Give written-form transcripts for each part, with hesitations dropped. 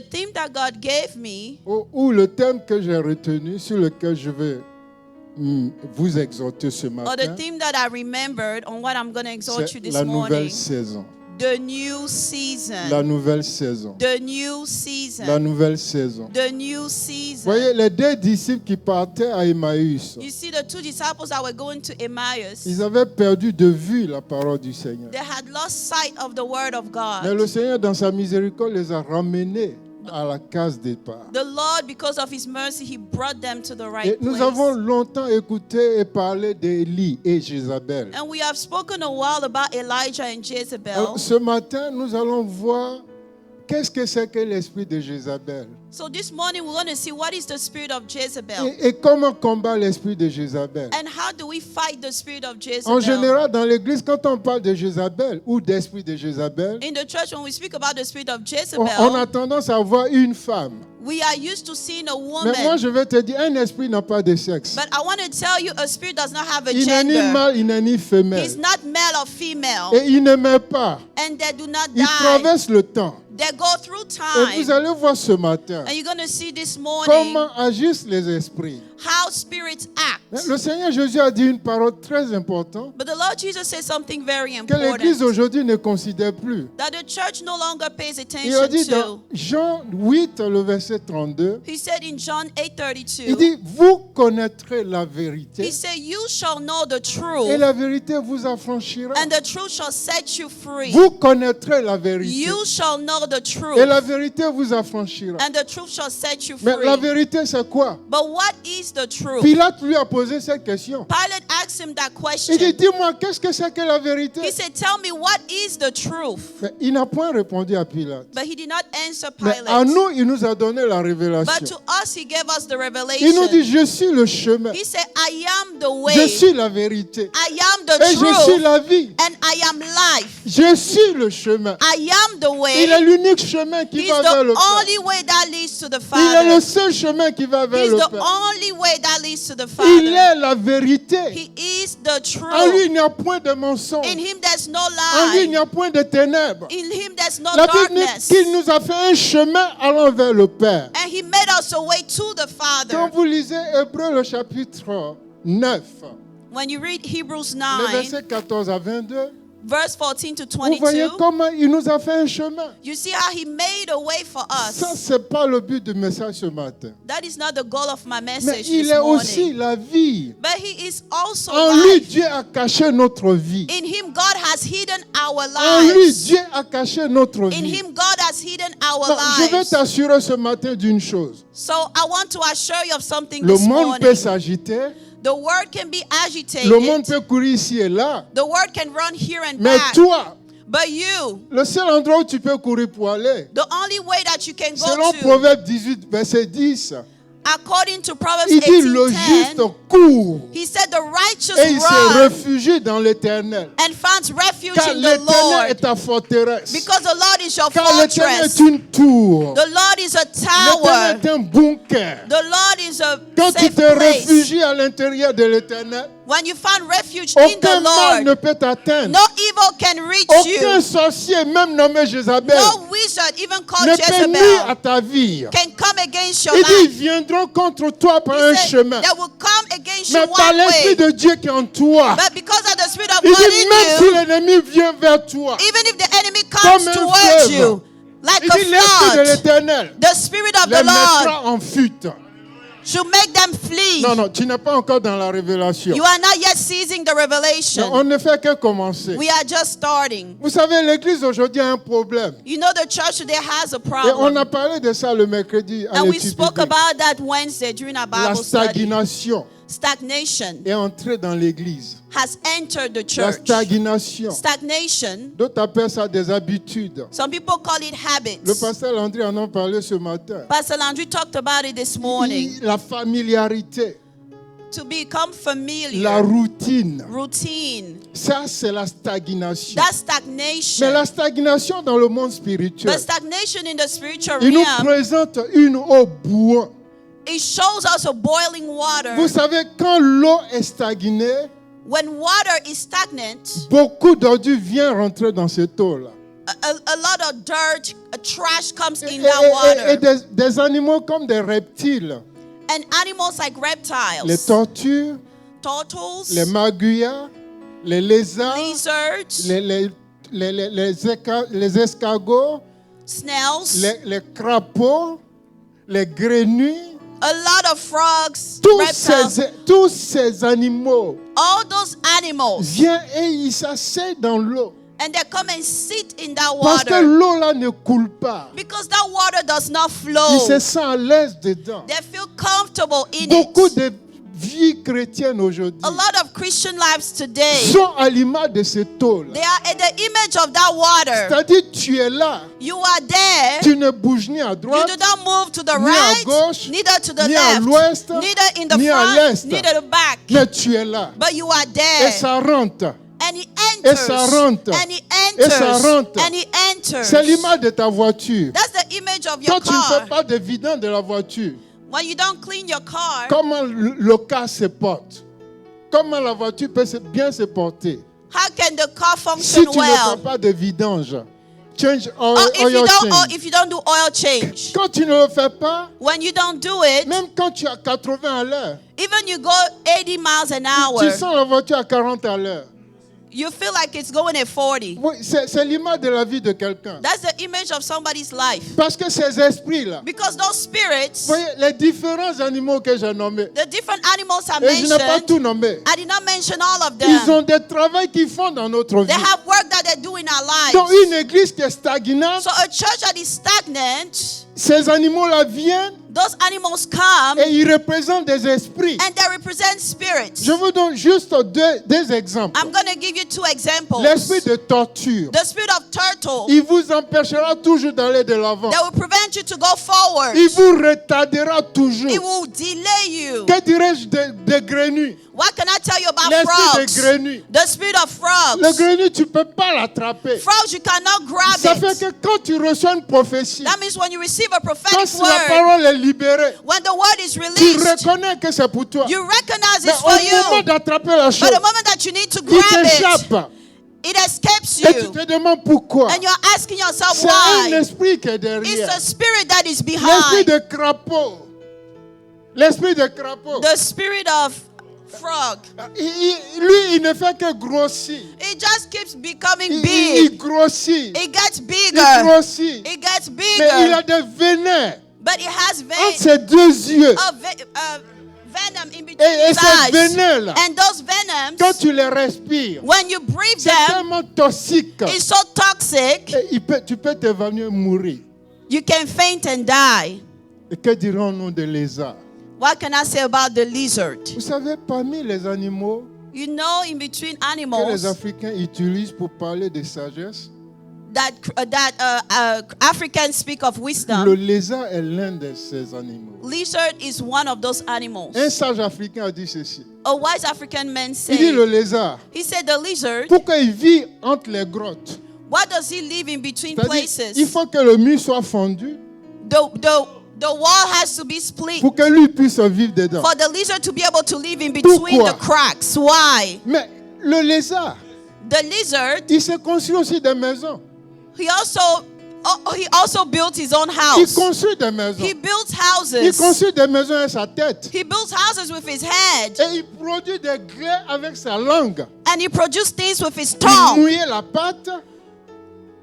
The theme that God gave me, ou le thème que j'ai retenu, sur lequel je vais vous exhorter ce or the matin, theme that I remembered on what I'm going to exhort you c'est this la morning, nouvelle saison. the new season. La nouvelle saison. The new season. La nouvelle saison. The new season. Voyez, les deux disciples qui partaient à Emmaüs, You see the two disciples that were going to Emmaus, ils avaient perdu de vue la parole du Seigneur. they had lost sight of the word of Mais God. le Seigneur, dans sa miséricorde, les a ramenés à la case départ. The Lord, because of His mercy, He brought them to the Et right nous avons place. longtemps écouté et parlé d'Élie et Jézabel. And we have spoken a while about Elijah and Jezebel. Alors, ce matin, nous allons voir qu'est-ce que c'est que l'esprit de Jézabel So this morning we're going to see what is the spirit of Jezebel et comment combat l'esprit de Jézabel. and how do we fight the spirit of En Jezebel. général, dans l'église, quand on parle de Jézabel ou d'esprit de Jézabel, In the church, when we speak about the spirit of on Jezebel, a tendance à voir une femme. we are used to seeing a Mais moi, woman. je vais te dire, un esprit n'a pas de sexe. But I want to tell you, a spirit does not have a Il n'est ni gender. mâle, il n'est ni femelle. He's not male or female. Et il ne meurt pas. And they do not Il die. traverse le temps. They go through Et vous time. allez voir ce matin And you're going to see this morning comment agissent les esprits. how spirits act. Le Seigneur Jésus a dit une parole très importante But the Lord Jesus said something very que l'Église important aujourd'hui ne considère plus. that the church no longer pays Il a attention dit dans to. Jean 8, le verset 32, He said in John il 8:32, dit, vous connaîtrez la He vérité said, you shall know the et truth, la vérité vous affranchira. and the truth shall set you free. Vous connaîtrez la vérité You shall know the et truth, la vérité vous affranchira. and the truth shall set you Mais la free. vérité, c'est quoi? But what is the truth? Pilate lui a posé cette question. Pilate asked him that Il dit, question. dis-moi, qu'est-ce que c'est que la vérité? He said, tell me, what is the truth? Mais il n'a point répondu à Pilate. But he did not answer Mais à Pilate. nous, il nous a donné la But révélation. to us, he gave us the Il nous dit, revelation. je suis le chemin, He said, I am the je way, suis la vérité I am the et je suis truth, la vie. and I am life. Je suis le chemin. I am the Il est way. l'unique chemin qui He's va vers le the Père. only way that leads to the Il est le Father. seul chemin qui va vers He's le the Père. only way that leads to the Il Father. est la vérité. He is the En lui, truth. il n'y a point de mensonge. In him there's no En lui, il n'y lie. a point de ténèbres. In him there's no La Bible dit darkness. qu'il nous a fait un chemin allant vers le Père. And he made us a way to the Quand Father. vous lisez Hébreux le chapitre 9, When you read Hebrews les 9, versets 14 à 22, verse 14 to vous voyez 22, comment il nous a fait un chemin. you see how he made a way for Ça, us. ce n'est pas le but du message ce matin. That is not the goal of my Mais message il this est aussi morning. la vie. But he is also En lui, life. Dieu a caché notre vie. In him, God has hidden our En lui, lives. Dieu a caché notre In vie. him, God has hidden our Non, je vais lives. t'assurer ce matin d'une chose. So I want to assure you of something Le this monde peut morning. s'agiter. The word can be Le monde agitated. peut courir ici et là. The word can run here and Mais back. toi, But you, le seul endroit où tu peux courir pour aller, the only way that you can selon go to, Proverbe 18, verset 10, according to Proverbs il dit le juste 18:10, court he said the righteous et il se run réfugie dans l'Éternel. and finds refuge Car in the l'Éternel est Lord, ta forteresse. because the Lord is your Car l'Éternel fortress. est une tour. The Lord is a L'Éternel tower. est un bunker. The Lord is a Quand tu safe te place. réfugies à l'intérieur de l'Éternel, When you find refuge in aucun the mal ne Lord, peut t'atteindre. no evil can reach Aucun you. sorcier, même nommé Jézabel, No wizard, even called ne peut nuire à Jezebel, ta vie. can come against your Il dit, ils life. viendront contre toi par He un said, chemin. they will come against Mais you par one l'Esprit way. de Dieu qui est en toi, But because of the Spirit of il God dit, même si in you, l'ennemi vient vers toi, even if the enemy comes Comme un towards fleuve. you, like il a dit, l'Esprit de flood, l'Éternel the Spirit of les the Lord mettra en fuite. should make them flee. Non, non, tu n'es pas encore dans la révélation. You are not yet seizing the Non, revelation. on ne fait que commencer. We are just starting. Vous savez, l'Église aujourd'hui a un problème. You know, the church today has a Et on problem. a parlé de ça le mercredi à And we l'étude spoke biblique. about that Wednesday during our La Bible study. stagnation Stagnation est entrée dans l'Église. has entered the La church. stagnation. Stagnation, D'autres appellent ça des habitudes. some people call it Le habits. pasteur Landry en a parlé ce matin. Pastor Landry talked about it this morning. La familiarité, To become la familiar, routine, routine, ça c'est la stagnation. that's Mais la stagnation. stagnation dans le monde spirituel, But stagnation in the spiritual il nous realm, présente une eau bouillante. it shows us a boiling water. Vous savez, quand l'eau est stagnée, When water is stagnant, beaucoup d'ordures viennent rentrer dans cette eau-là. a lot of dirt, trash comes in Et that water. des animaux comme des reptiles, And animals like les reptiles, tortues, turtles, les maguyas, les lézards, lizards, les escargots, snails, les crapauds, les grenouilles, a lot of frogs, tous reptiles, ces animaux all those animals. viennent et ils s'asseyent dans l'eau. And they come and sit in that Parce que water. l'eau là ne coule pas. Because that water does not Ils flow. se sentent à l'aise dedans. They feel comfortable in Beaucoup it. de vies chrétiennes aujourd'hui A lot of Christian lives today, sont à l'image de cette eau là. they are in the image of that water. C'est-à-dire tu es là, You are there. tu ne bouges ni à You droite, do not move to the ni à right, gauche, neither to the ni à left, l'ouest, neither in the ni à front, l'est. neither the back. mais tu es là. But you are Et there. ça rentre. And he Et enters. ça rentre. And he Et ça enters. rentre. And he enters. C'est l'image de ta voiture. That's the image of your Quand tu ne fais car. pas de vidange de la voiture, When you don't clean your car, comment le car se porte? Comment la voiture peut bien se porter? how can the car Si function tu ne well? fais pas de vidange, change oil, Or oil change. if you don't do oil change. Quand tu ne le fais pas, When you don't do it, même quand tu es à 80 à l'heure, even you go 80 miles an hour, tu sens la voiture à 40 à l'heure. you feel like it's going at 40. Oui, c'est l'image de la vie de quelqu'un. That's the image of somebody's life. Parce que ces esprits-là, Because those spirits, vous voyez, les différents animaux que j'ai nommés, the different animals I et je n'ai pas mentioned, tout nommé, I did not mention all of ils them. ont des travaux qu'ils font dans notre They vie. have work that they do in our Donc lives. une église qui est stagnante, So a church that is stagnant, ces animaux-là viennent those animals come et ils représentent des esprits. and they represent spirits. Je vous donne juste deux exemples. I'm going to give you two examples. L'esprit de torture, The spirit of turtle, il vous empêchera toujours d'aller de l'avant. that will prevent you to go forward. Il vous retardera toujours. It will delay you. Que dirais-je de grenouilles? What can I tell you about L'esprit de frogs? grenouille. The spirit of Le frogs. grenouille, tu ne peux pas l'attraper. Frogs, you cannot grab Ça fait it. que quand tu reçois une prophétie, That means when you receive a quand prophetic la word, parole est libérée, when the word is tu released, reconnais que c'est pour toi. you recognize Mais it's au for moment you. d'attraper la chose, But the moment that you need to il grab it, t'échappe. it escapes Et tu you. te demandes pourquoi. And you're asking yourself C'est un why. esprit qui est It's derrière. the spirit that is L'esprit behind. de crapaud. L'esprit de crapaud. The spirit of frog. Lui, il ne fait que grossir. It just keeps becoming Il big. grossit. It gets Il bigger. grossit. It gets Mais il a bigger. des venin But it has entre ses deux yeux. venom in between Et its ces eyes. venins-là, And those venoms, quand tu les respires, when you breathe c'est them, tellement toxique. it's so toxic, Et tu peux t'évanouir, mourir. you can faint and die. Et que dirons-nous des lézards? What can I say about the lizard? Vous savez, parmi les animaux You know, in between que les animals Africains utilisent pour parler de sagesse, that Africans speak of le wisdom, lézard est l'un de ces animaux. lizard is one of those animals. Un sage africain a dit ceci. A wise African man Il dit le said, lézard, he said the lizard, pourquoi il vit entre les grottes? what does he live in between C'est-à-dire, places? il faut que le mur soit fondu The wall has to be split pour que lui puisse vivre dedans. for the lizard to be able to live in between Pourquoi? the cracks. Why? Mais le lézard, The lizard, il se construit aussi des maisons. he also built his own Il house. construit des maisons. He builds Il houses. construit des maisons avec sa tête. He builds houses with his head. Et il produit des grès avec sa langue. And he produces things with his Il tongue mouille la pâte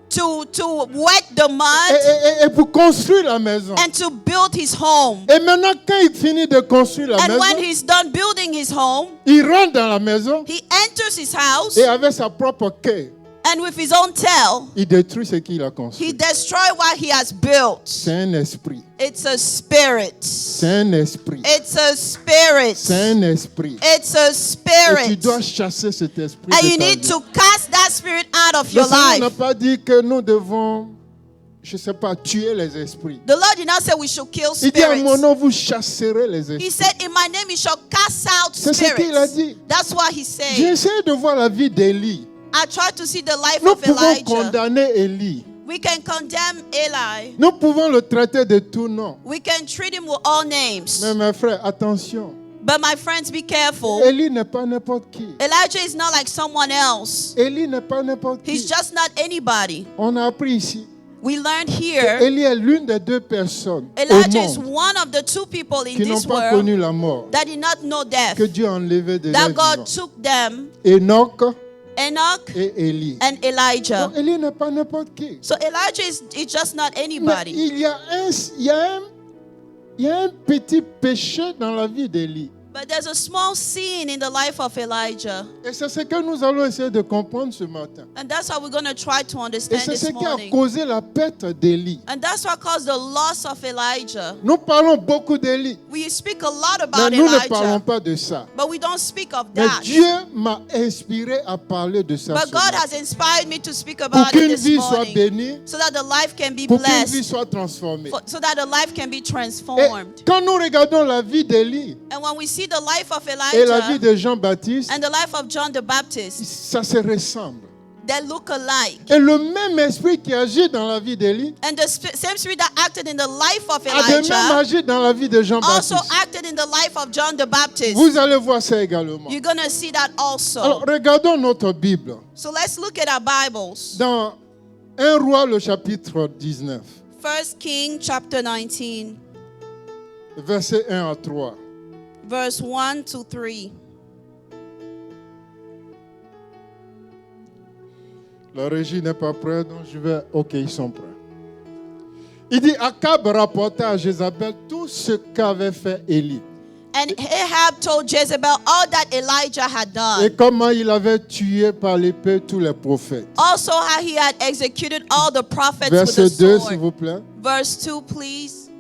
to wet the mud et pour construire la maison. and to build his home. Et maintenant, quand il finit de construire la And when maison, he's done building his home, il rentre dans la maison he enters his house, et avec sa propre queue, and with his own tail, il détruit ce qu'il a he construit. destroys what he has built. C'est un esprit. It's a spirit. C'est un esprit. It's a spirit. C'est un esprit. It's a Et tu spirit. dois chasser cet esprit And de you ta need vie. to cast that spirit out of Le your Seigneur n'a life. pas dit que nous devons, je ne sais pas, tuer les esprits. The Lord did not say we should kill Il dit à mon spirits. nom, vous chasserez les He esprits. said, in my name you shall cast out C'est ce qu'il a spirits. dit. That's what he J'ai said. essayé de voir la vie d'Élie. I tried to see the life Nous of pouvons Elijah. condamner Élie. We can condemn Eli. Nous pouvons le traiter de tout nom. We can treat him with all names. Mais mes frères, attention. But my friends, be careful. Élie n'est pas n'importe qui. Elijah is not like someone else. Élie n'est pas n'importe qui. He's just not anybody. On a appris ici. We learned here Élie est l'une des deux personnes au Elijah is monde one of the two people in qui n'ont this pas world connu la mort, that did not know death. que Dieu a enlevé de That leur God vivant. took them, Enoch Enoch et Élie. and Elijah. Donc, Élie n'est pas n'importe qui. So Elijah is just not Mais anybody. il y a un petit péché dans la vie d'Élie. But there's a small sin in the life of Elijah. Et c'est ce que nous allons essayer de comprendre ce matin. And that's how we're going to try to Et understand c'est ce this qui a morning. causé la perte d'Élie. And that's what caused the loss of Elijah. Nous parlons beaucoup d'Élie, We speak a lot mais about nous ne parlons Elijah, pas de ça. but we don't speak of Mais that. Dieu m'a inspiré à parler de ça But ce God matin. has inspired me to speak Pour about qu'une it this vie soit morning, bénie, so that the life can be pour qu'une vie blessed, soit transformée. so that the life can be Et transformed. quand nous regardons la vie d'Élie And when we see the life of et la vie Elijah de Jean-Baptiste, and the life of John the Baptist, ça se ressemble. they look alike. Et le même esprit qui agit dans la vie d'Élie And the same spirit that acted in the life of a de même Elijah agi dans la vie de also Jean-Baptiste. acted in the life of John the Baptist. Vous allez voir ça également. You're going to see that also. Alors, regardons notre Bible. So let's look at our Bibles. Dans 1 Roi, le chapitre 19, 1 King chapter 19, versets 1 à 3. verse 1 to 3. La régie n'est pas prête, donc je vais... Ok, ils sont prêts. Il dit, Akab rapporta à Jézabel tout ce qu'avait fait Élie. And Ahab told Jezebel all that Elijah had Et done. comment il avait tué par l'épée tous les prophètes. Also how he had executed all the prophets with Verset the 2, s'il sword. vous plaît. Verse 2, please.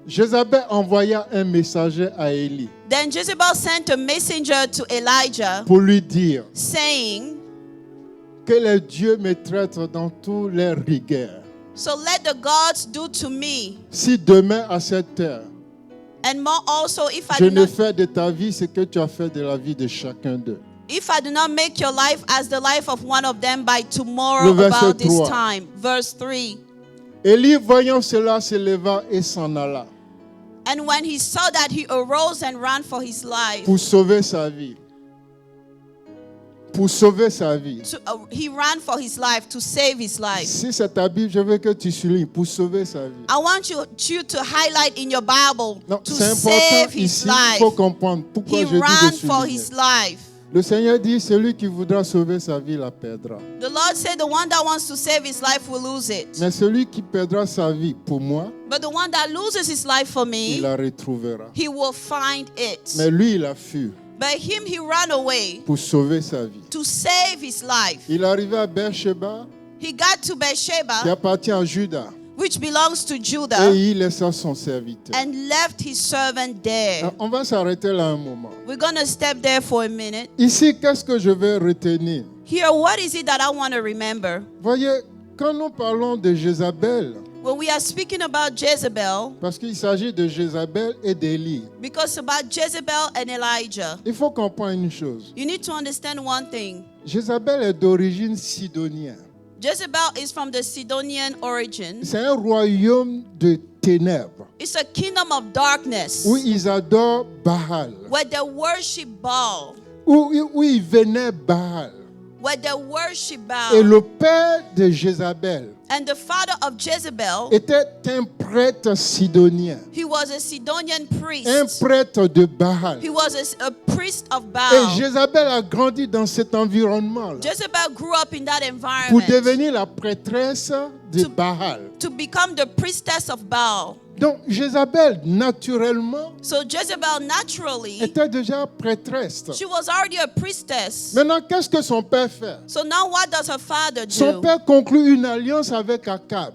Jézabel envoya un messager à Élie Then Jezebel sent a messenger to Elijah, pour lui dire saying, que les dieux me traitent dans tous les rigueurs. so let the gods do to me, Si demain à cette heure, and more also if I je do ne not, fais de ta vie ce que tu as fait de la vie de chacun d'eux. if I do not make your life as the life of one of them by tomorrow Le verset about this 3. time. Verse 3. Élie, voyant cela, se leva et s'en alla And when he saw that, he arose and ran for his life. pour sauver sa vie. Pour sauver sa vie. He ran for his life to save his life. Si c'est ta Bible, je veux que tu soulignes pour sauver sa vie. I want you to highlight in your Bible Non, to c'est save important his ici, il faut life. comprendre pourquoi He je dis ran de for souligner. his life. Le Seigneur dit, celui qui voudra sauver sa vie la perdra. The Lord said the one that wants to save his life will lose it. Mais celui qui perdra sa vie pour moi, But the one that loses his life for il me, la retrouvera. he will find it. Mais lui, il a fui But him, he ran away pour sauver sa vie. to save his life. Il est arrivé à Beersheba, He got to qui Beersheba, appartient à Juda, which belongs to et Judah, il laissa son serviteur. and left his servant there. Alors, on va s'arrêter là un moment. We're going to step there for a minute. Ici, qu'est-ce que je vais retenir? Here, what is it that I want to remember? Voyez, quand nous parlons de Jézabel, When we are speaking about Jezebel, parce qu'il s'agit de Jézabel et d'Élie, because about Jezebel and Elijah, il faut comprendre une chose. you need to understand one thing. Jézabel est d'origine sidonienne. Jezebel is from the Sidonian origin. C'est un royaume de ténèbres It's a kingdom of darkness où ils adorent Baal, where they worship Baal, où ils venaient Baal. where they worship Et Baal. le père de Jézabel And the father of Jezebel, était un prêtre sidonien, he was a Sidonian un priest. prêtre de Baal. He was a priest of Et Baal. Jézabel a grandi dans cet environnement-là Jezebel grew up in that pour environment devenir la prêtresse de Baal. to become the priestess of Baal. Donc Jézabel, naturellement, So Jezebel naturally, était déjà prêtresse. she was already a priestess. Maintenant, qu'est-ce que son père fait? So now what does her father Son do? père conclut une alliance avec Akab.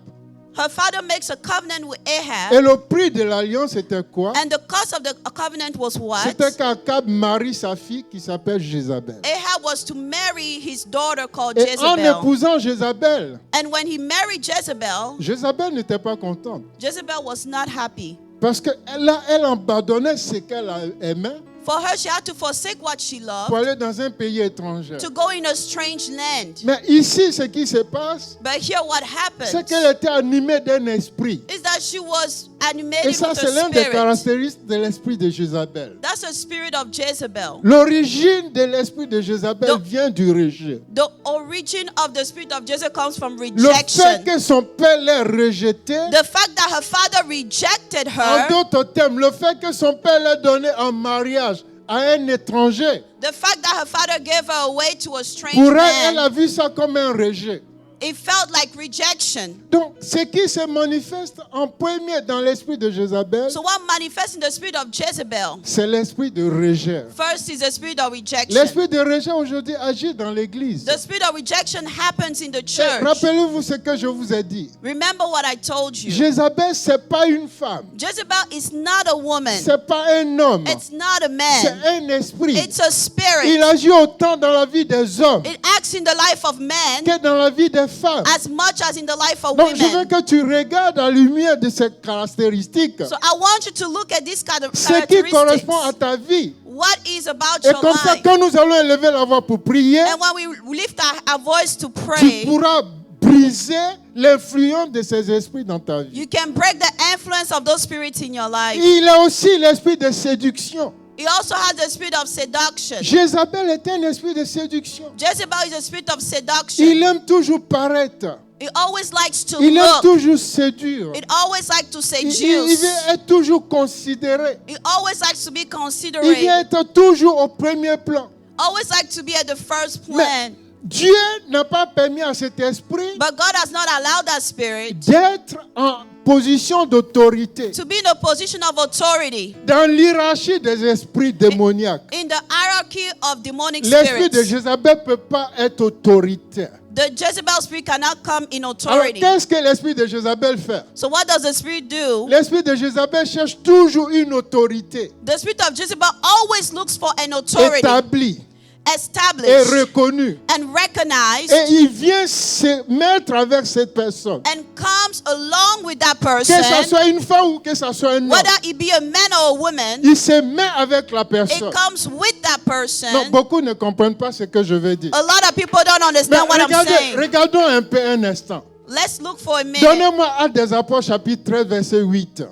Her father makes a covenant with Et Ahab. le prix de l'alliance était quoi? And the cost of the covenant was what? C'était qu'Akab marie sa fille qui s'appelle Jézabel. Ahab was to marry his daughter called Et en Jezebel. épousant Jézabel, And when he married Jezebel, Jézabel n'était pas contente. Jezebel was not happy. Parce qu'elle abandonnait ce qu'elle aimait For her, she had to forsake what she pour loved aller dans un pays étranger. to go in a strange land. Mais ici, ce qui se passe, But here what c'est happened qu'elle était animée d'un esprit. is that she was animated Et ça, with c'est a l'un des spirit. caractéristiques de l'esprit de Jézabel. That's the spirit of Jezebel. L'origine de l'esprit de Jézabel Donc- vient du rejet. The origin of the spirit of Jezebel comes from Le fait rejection. que son père l'ait rejeté, The fact that her father rejected en her, d'autres termes, le fait que son père l'ait donné en mariage à un étranger, the fact that her father gave her away to a strange pour elle, elle man, a vu ça comme un rejet. it felt like rejection. Donc, ce qui se manifeste en premier dans l'esprit de Jézabel, So what manifests in the spirit of Jezebel? c'est l'esprit de rejet. First is the spirit of rejection. L'esprit de rejet aujourd'hui agit dans l'église. The spirit of rejection happens in the Et church. rappelez-vous ce que je vous ai dit. Remember what I told you. Jézabel, c'est pas une femme. Jezebel is not a woman. C'est pas un homme. It's not a C'est man. un esprit. It's a Il spirit. agit autant dans la vie des hommes It acts in the life of men que dans la vie des femmes. as much as in the life of Donc, je veux women. que tu regardes à la lumière de ces caractéristiques So I want you to look at these kind of ce qui characteristics. correspond à ta vie. What is about Et your comme ça, life? quand nous allons élever la voix pour prier, And when we lift our voice to tu pray, pourras briser l'influence de ces esprits dans ta vie. you can break the influence of those spirits in your life. Il a aussi l'esprit de séduction. He also has the spirit of seduction. Jézabel est un esprit de séduction. Jezebel is a spirit of seduction. Il aime toujours paraître. It always likes to Il aime look. toujours séduire. It always likes to Il seduce. veut être toujours considéré. It always likes to be Il veut considerate. être toujours au premier plan. Always like to be at the first Mais plan. Dieu n'a pas permis à cet esprit But God has not allowed that spirit d'être en position d'autorité to be in a position of authority dans l'hierarchie des esprits démoniaques. in the hierarchy of demonic L'esprit de spirits. Jézabel ne peut pas être autoritaire. The Jezebel spirit cannot come in Alors, authority. qu'est-ce que l'esprit de Jézabel fait? So what does the spirit do? L'esprit de Jézabel cherche toujours une autorité The spirit of Jezebel always looks for an authority établie et established reconnue. and recognized Et il vient se mettre avec cette personne. and comes along with that Que ce person, soit une femme ou que ce soit un homme. whether it be a man or a woman. Il se met avec la It personne. comes with that Non, person. beaucoup ne comprennent pas ce que je veux dire. A lot of people don't Mais understand what I'm saying. regardons un peu un instant. Let's look for a minute. Donnez-moi Actes des Apôtres chapitre 13 verset 8.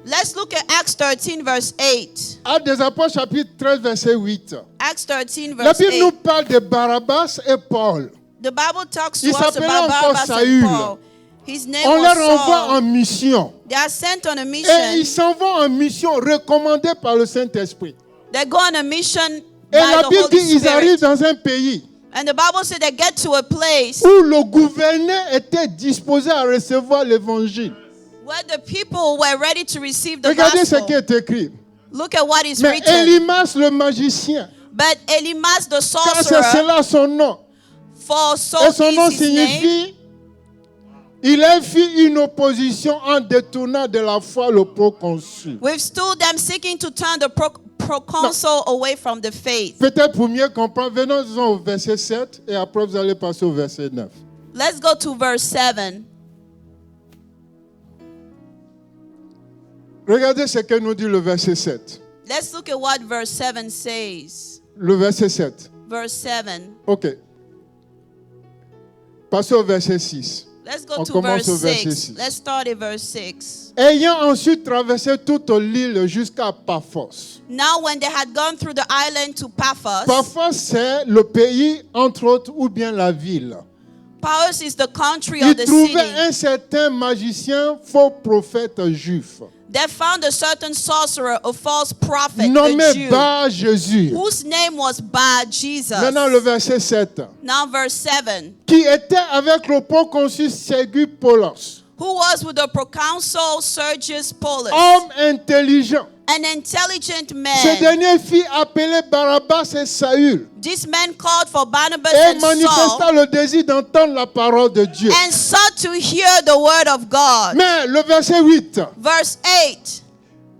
Let's look at Acts 13 verse 8. Actes des Apôtres chapitre 13 verset 8. Acts 13 La verse Bible 8. nous parle de Barabbas et Paul. The Bible talks to Il us s'appelait about encore Barabbas Saül. and Paul. His name On was leur envoie en Saul. mission. They are sent on a Et mission. ils s'en vont en mission recommandée par le Saint-Esprit. They go on a mission Et by la the Bible dit Holy ils arrivent Spirit. dans un pays And the Bible said they get to a place où le gouverneur était disposé à recevoir l'évangile. where the people were ready to receive the Regardez ce qui gospel. est écrit. Look at what is Mais written. Elimas le magicien, But Elimas the car c'est sorcerer, cela son nom. for Et so son nom is his name, signifie, il a fait une opposition en détournant de la foi le proconsul. withstood them, seeking to turn the proconsul away from the faith. Peut-être pour mieux comprendre, venons au verset 7 et après vous allez passer au verset 9. Let's go to verse 7. Regardez ce que nous dit le verset 7. Let's look at what verse 7 says. Le verset 7. Verse 7. Ok. Passez au verset 6. Let's go On to commence verse au verset 6. 6. Let's start at verse 6. Ayant ensuite traversé toute l'île jusqu'à Paphos. Now when they had gone through the island to Paphos, Paphos, c'est le pays, entre autres, ou bien la ville. Paphos is the country Il of the trouvait city. un certain magicien, faux prophète juif, They found a certain sorcerer, a false prophet, a nommé Jew, Bar Jésus. whose name was Bar Jesus. Maintenant le verset 7. Now verse 7. Qui était avec le proconsul Sergius Paulos, Who was with the proconsul Sergius Paulus, homme intelligent. an intelligent Ce man. dernier fit appeler Barabbas et Saül This man called for Barnabas et and Saul manifesta le désir d'entendre la parole de Dieu. and sought to hear the word of God. Mais le verset 8. Verse 8.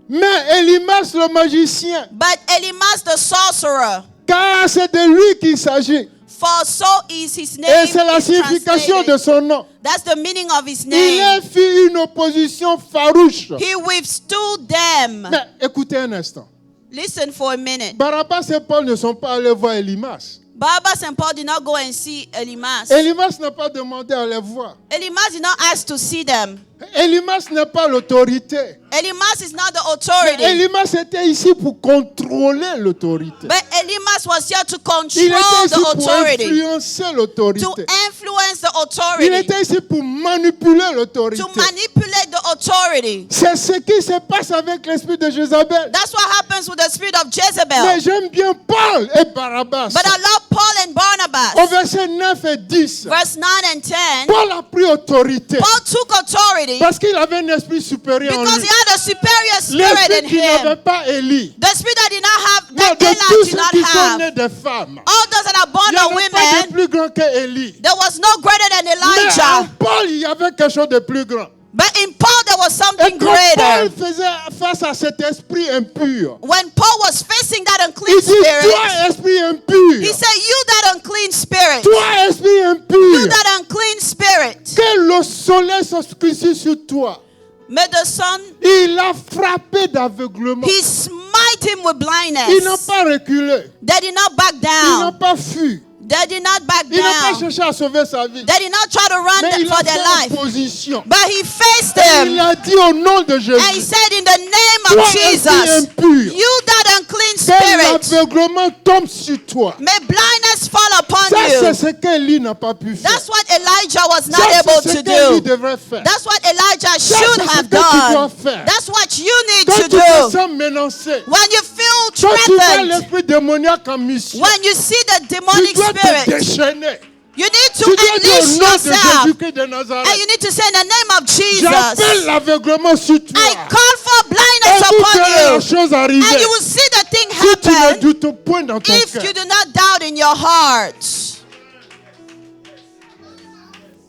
Mais Elimas le magicien, But Elimas the sorcerer, car c'est de lui qu'il s'agit. for so is his name. Et c'est la is signification de translated. son nom. That's the meaning of his Il a name. fait une opposition farouche. He withstood them. Mais écoutez un instant. Listen for a minute. Barabbas et Paul ne sont pas allés voir Elimas. Barnabas and Paul did not go and see Elimas. Elimas n'a pas demandé à les voir. Elimas did not ask to see them. Elimas n'est pas l'autorité. Elimas is not the authority. Elimas était ici pour contrôler l'autorité. But Elimas was here to Il control était ici the pour authority. influencer l'autorité. To influence the Il authority. était ici pour manipuler l'autorité. To manipulate the authority. C'est ce qui se passe avec l'esprit de Jézabel. That's what happens with the spirit of Mais Jezebel. j'aime bien Paul et Barabbas. But I love Paul and Au Barnabas. verset 9 et 10, Verse 9 and 10. Paul a pris autorité Paul took authority parce qu'il avait un esprit supérieur en because lui. he had a superior spirit L'esprit in qui n'avait him. pas Élie. The spirit that did not have, Non, that de Eli tous did ceux not qui sont have. nés des femmes. All those that are Il born n'y of avait pas de women, plus grand qu'Élie. there was no greater than Mais en Elijah. Paul, il y avait quelque chose de plus grand. But in Paul, there was Et something quand Paul greater. faisait face à cet esprit impur, When Paul was facing that unclean il dit, spirit, toi esprit impur, he said, you that unclean spirit, toi esprit you impur, that unclean spirit, que le soleil s'obscurcisse sur toi. may the sun, Il a frappé d'aveuglement. he smite him with Ils n'ont blindness. pas reculé. They did not back Ils n'ont down. pas fui. They did not back Ils n'ont pas down. cherché à sauver sa vie. They did not try to Mais run il for a their fait life. opposition. But he faced Il them. a dit au nom de And he Jésus, said, in the name toi of esprit Jesus, impur, you that unclean que spirit, l'aveuglement tombe sur toi. may blindness fall upon Ça, c'est you. ce qu'Élie n'a pas pu faire. That's what Elijah was Ça, not able c'est ce to qu'Élie do. devrait faire. That's what Elijah Ça, should c'est ce have que tu dois done. faire. That's what you need Quand to tu te do. sens menacé, When you feel quand tu vois threatened, l'esprit démoniaque en mission, when you see the tu demonic dois te spirit, déchaîner. you need to Tu dois dire au unleash nom de yourself. Jésus-Christ de And Nazareth, you need to say in the name of j'appelle Jesus, l'aveuglement sur toi. I call for Et blindness vous upon verrez la you. chose And arriver. you will see the thing Si tu ne happen doutes point dans ton if cœur. you do not doubt in your heart.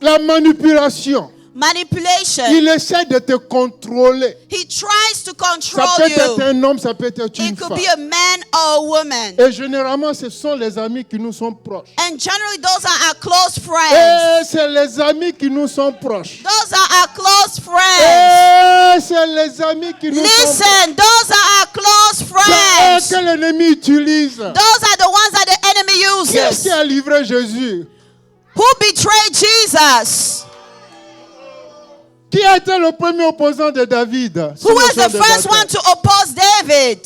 La manipulation. Manipulation. Il essaie de te contrôler. He tries to Ça control peut être you. un homme, ça peut être une It could femme. be a man or a woman. Et généralement, ce sont les amis qui nous sont proches. And generally, those are our close friends. Et c'est les amis qui nous sont proches. Those are our close friends. Et c'est les amis qui nous sont proches. Listen, those are our close C'est eux friends. que l'ennemi utilise. Those are the ones that the enemy Qui est-ce uses. qui a livré Jésus? Who betrayed Jesus? Qui a été le premier opposant de David? Who was the first one to oppose David?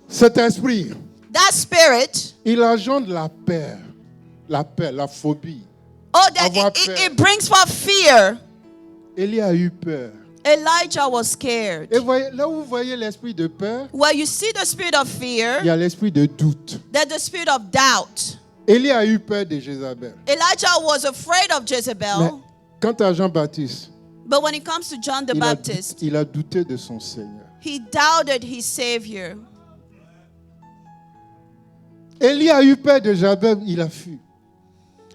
Cet esprit, That spirit. il engendre la peur, la phobie. Oh, that Avoir it peur. brings forth fear. Élie a eu peur. Elijah was scared. Et voyez, là où vous voyez l'esprit de peur, Where you see the spirit of il y fear, a l'esprit de doute. there's the spirit of doubt. Élie a eu peur de Jézabel. Elijah was afraid of Mais Jezebel. quant à Jean-Baptiste, But when it comes to John the Baptist, il a douté de son Seigneur. he doubted his Savior. Élie a eu peur de Jezabel, il a fui.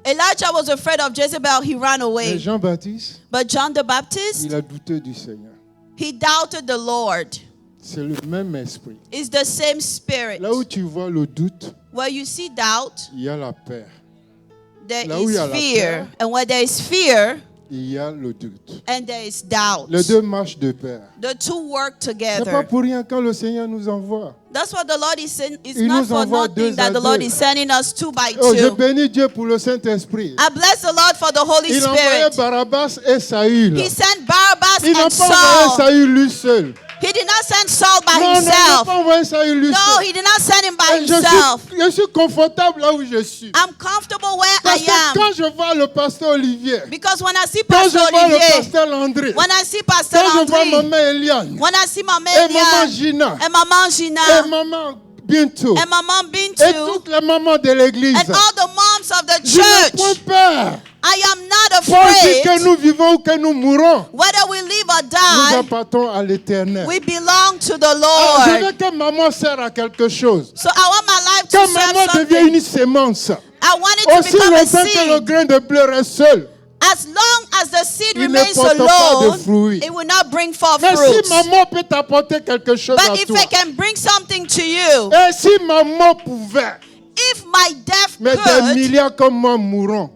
Elijah was afraid of Jezebel, he ran Mais away. Jean-Baptiste, But John the Baptist, il a douté du Seigneur. he doubted the Lord. C'est le même esprit. It's the same spirit. Là où tu vois le doute, Where you see doubt, il y a la peur. there Là où il y a is la fear. peur. And where there is fear, Il y a le doute. and there is doubt. Les deux marchent de pair. The two work C'est pas together. pour rien quand le Seigneur nous envoie. That's what the Lord is saying. It's Il not nous for envoie nothing deux that à the Lord deux. is sending us 2 by Oh, je 2. bénis Dieu pour le Saint-Esprit. I bless the Lord for the Holy Il a envoyé Spirit. Barabbas et Saül. He sent Barabbas Il n'a and pas envoyé Saul. Saül lui seul. He did not send Saul by Non, il n'a himself. pas envoyé Saül lui No, seul. he did not send him by Et himself. je suis confortable là où je suis. I'm comfortable where Parce I que am. quand je vois le pasteur Olivier, Because when I see quand Pastor je vois le Olivier, pasteur Landry, when I see Pastor quand je vois Landry, maman Eliane, when I see Mama et maman Eliane, Gina, and Mama et Gina, maman Bintou, and Mama et Bintu, toutes les mamans de l'église, and all the moms of the je n'ai point church, peur. I am not Pour dire que afraid. nous vivons ou que nous mourons, Whether we live or nous die, appartenons à l'éternel. we belong to the Je Lord. veux que maman sert à quelque chose. So I want my life Que to maman serve devient something. une sémence. I want it to Aussi become a longtemps que le seed. grain de blé reste seul. As long as the seed Il ne remains porte pas de alone, fruits. it will not bring forth Mais si fruits. maman peut t'apporter quelque chose à But if toi, I can bring something to you, et si maman pouvait, if my death mais des could, milliards comme moi mourront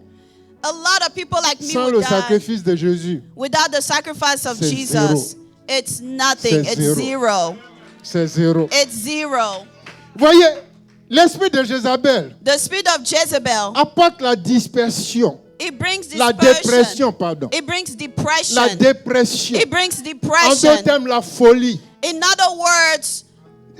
a lot of people like me sans would le die sacrifice de Jésus, without the sacrifice of C'est Jesus. It's nothing. C'est It's zéro. zero. c'est zéro. It's zero. Voyez, l'esprit de Jézabel The spirit of Jezebel, apporte la dispersion. it brings La dispersion. dépression, pardon. It brings depression. La dépression. It brings En depression. d'autres termes, la folie. In other words,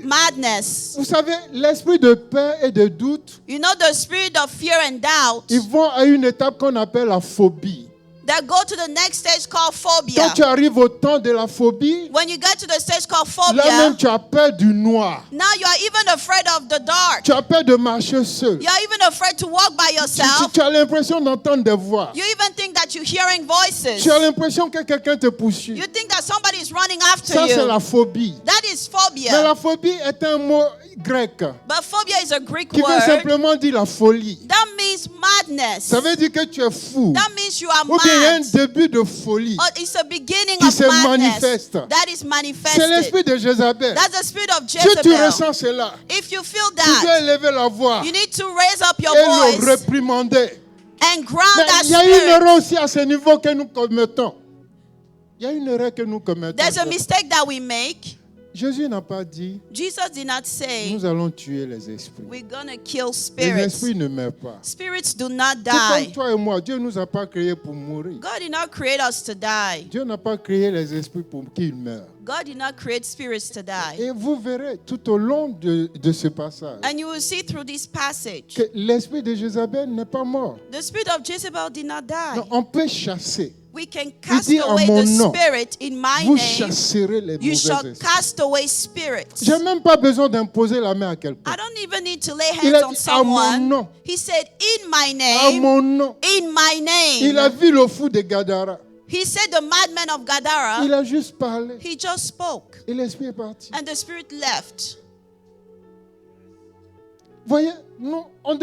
madness. Vous savez, l'esprit de peur et de doute, You know, the spirit of fear and doubt ils vont à une étape qu'on appelle la phobie. that go to the next stage called phobia. Quand tu arrives au temps de la phobie, When you get to the stage called là même phobia, tu as peur du noir. now you are even afraid of the dark. Tu as peur de marcher seul. You are even afraid to walk by yourself. Tu as l'impression d'entendre des voix. You even think that you're hearing voices. Tu as l'impression que quelqu'un te poursuit. You think that somebody is running after Ça, c'est you. la phobie. That is Mais phobia. la phobie est un mot grec But phobia is a Greek qui veut word. simplement dire la folie. That means madness. Ça veut dire que tu es fou. That means you are Ou bien il y a un mad. début de folie. Or it's a beginning Qui of se madness. manifeste. That is C'est manifested. l'esprit de Jézabel. That's the spirit of Si tu Jezebel. ressens cela, If you feel tu dois that, élever la voix you need to raise up your et le voice réprimander. and ground Mais that il y a une spirit. erreur aussi à ce niveau que nous commettons. Il y a une erreur que nous commettons. There's a mistake that we make. Jésus n'a pas dit, Jesus did not say, nous allons tuer les esprits. we're going to kill Les spirits. esprits ne meurent pas. Spirits do not C'est comme die. toi et moi. Dieu ne nous a pas créés pour mourir. God did not create us to die. Dieu n'a pas créé les esprits pour qu'ils meurent. God did not create spirits to die. Et vous verrez tout au long de ce passage And you will see through this passage, que l'esprit de Jézabel n'est pas mort. the spirit of Jezebel did not die. Non, on peut chasser. We can cast dit en away mon the nom, spirit in my Vous name. chasserez les You mauvais shall esprits. cast away spirits. Je n'ai même pas besoin d'imposer la main à quelqu'un. I don't even need to lay Il a hands on dit, à mon someone. nom. He said, in my À name, mon nom. in my Il a name. vu le fou de Gadara. He said the madman of Gadara, Il a juste parlé. he just spoke. Et l'esprit est parti. And the spirit left. Voyez, nous, on